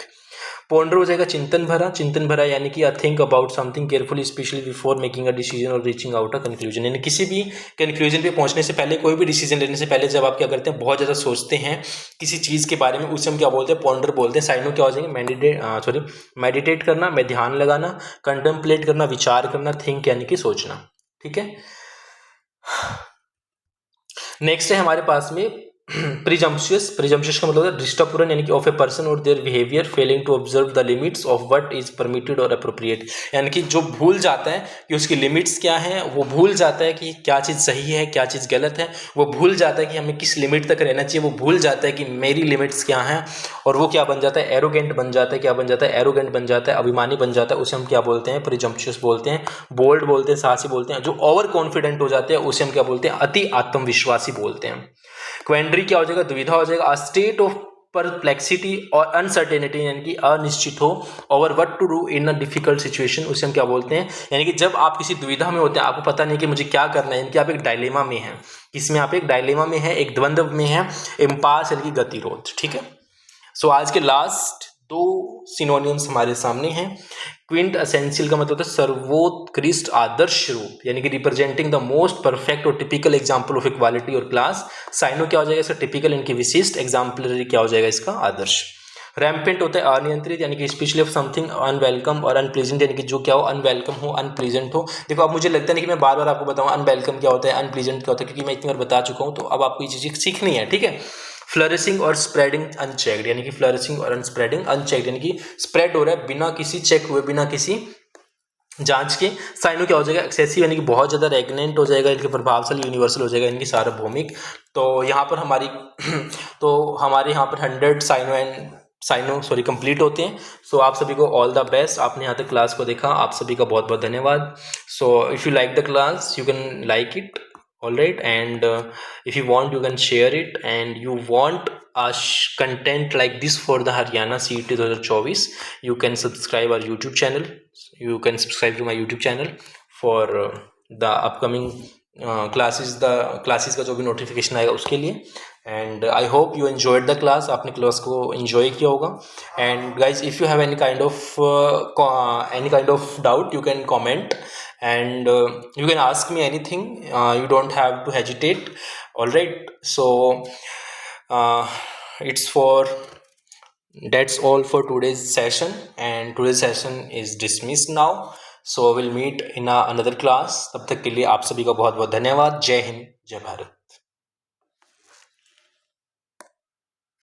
पॉन्डर हो जाएगा चिंतन भरा। चिंतन भरा यानी कि think about something carefully specially before making a decision और रीचिंग आउट अ कंक्लूजन, यानी किसी भी कंक्लूजन पे पहुंचने से पहले, कोई भी डिसीजन लेने से पहले जब आप क्या करते हैं? बहुत ज़्यादा सोचते हैं किसी चीज़ के बारे में, उसे हम क्या बोलते हैं? पॉन्डर बोलते हैं। साइनो क्या हो जाएंगे? मेडिटेट करना, में ध्यान लगाना। कंटेम्पलेट करना, विचार करना। थिंक यानी कि सोचना। ठीक है, नेक्स्ट है हमारे पास में प्रिजम्पशियस। प्रिजम्पशियस का मतलब है दृष्टापूर्ण यानी कि ऑफ ए पर्सन और their behaviour failing to observe the limits of what is permitted और अप्रोप्रिएट, यानी कि जो भूल जाता है कि उसकी लिमिट्स क्या हैं, वो भूल जाता है कि क्या चीज़ सही है क्या चीज़ गलत है, वो भूल जाता है कि हमें किस लिमिट तक रहना चाहिए, वो भूल जाता है कि मेरी लिमिट्स क्या हैं, और वो क्या बन जाता है? एरोगेंट बन जाता है। क्या बन जाता है? एरोगेंट बन जाता है, अभिमानी बन जाता है। उसे हम क्या बोलते हैं? प्रिजम्पशियस बोलते हैं। बोल्ड बोलते हैं, साहसी बोलते हैं। जो ओवर कॉन्फिडेंट हो जाते हैं उसे हम क्या बोलते हैं? अति आत्मविश्वासी बोलते हैं। क्वेंड्री क्या हो जाएगा? दुविधा हो जाएगा। स्टेट ऑफ परप्लेक्सिटी और अनसर्टेनिटी यानी कि अनिश्चित हो, over what to do in a difficult situation, उसे हम क्या बोलते हैं? यानी कि जब आप किसी दुविधा में होते हैं, आपको पता नहीं कि मुझे क्या करना है, यानी कि आप एक डायलेमा में हैं। किसमें? आप एक डायलेमा में है, एक द्वंद्व में है। इम्पास यानी कि गतिरोध। ठीक है, सो आज के लास्ट 2 सिनोनियम्स हमारे सामने हैं। क्विंट एसेंशियल का मतलब होता है सर्वोत्कृष्ट आदर्श रूप, यानी कि रिप्रेजेंटिंग द मोस्ट परफेक्ट और टिपिकल एग्जांपल ऑफ इक्वालिटी और क्लास। साइनो क्या हो जाएगा? इसका टिपिकल यानी कि विशिष्ट। एग्जाम्पलरी क्या हो जाएगा? इसका आदर्श। रैम्पेंट होता है अनियंत्रित, यानी कि स्पेशली ऑफ समथिंग अनवेलकम और अनप्लीजेंट, यानी कि जो क्या हो? अनवेलकम हो, अनप्लीजेंट हो। देखो अब मुझे लगता नहीं कि मैं बार बार आपको बताऊँ अनवेलकम क्या होता है, अनप्लीजेंट क्या होता है, क्योंकि मैं इतनी बार बता चुका हूँ। तो अब आपको ये चीज़ सीखनी है। ठीक है, फ्लरिशिंग और स्प्रेडिंग अनचेक्ड, यानी कि फ्लरिशिंग और अनस्प्रेडिंग अनचेक्ड, यानी कि स्प्रेड हो रहा है बिना किसी चेक हुए, बिना किसी जांच के। साइनो क्या हो जाएगा? एक्सेसिव यानी कि बहुत ज़्यादा रेगनेंट हो जाएगा, इनके प्रभावशाली यूनिवर्सल हो जाएगा, इनकी सार्वभौमिक। तो यहाँ पर हमारी तो हमारे यहाँ पर 100 साइनो कंप्लीट होते हैं। सो आप सभी को ऑल द बेस्ट। आपने यहाँ तक क्लास को देखा, आप सभी का बहुत बहुत धन्यवाद। So if you like the class you can like it, all right, and if you want you can share it, and you want a content like this for the Haryana CET 2024, you can subscribe our YouTube channel. You can subscribe to my YouTube channel for the upcoming classes, the classes का जो भी नोटिफिकेशन आएगा उसके लिए। And I hope you enjoyed the class, आपने क्लास को एंजॉय किया होगा। And guys if you have any kind of doubt you can comment, and you can ask me anything. You don't have to hesitate. All right, so uh, it's for that's all for today's session, and today's session is dismissed now. So we'll meet in another class. तब तक के लिए आप सभी का बहुत बहुत धन्यवाद। जय हिंद, जय भारत।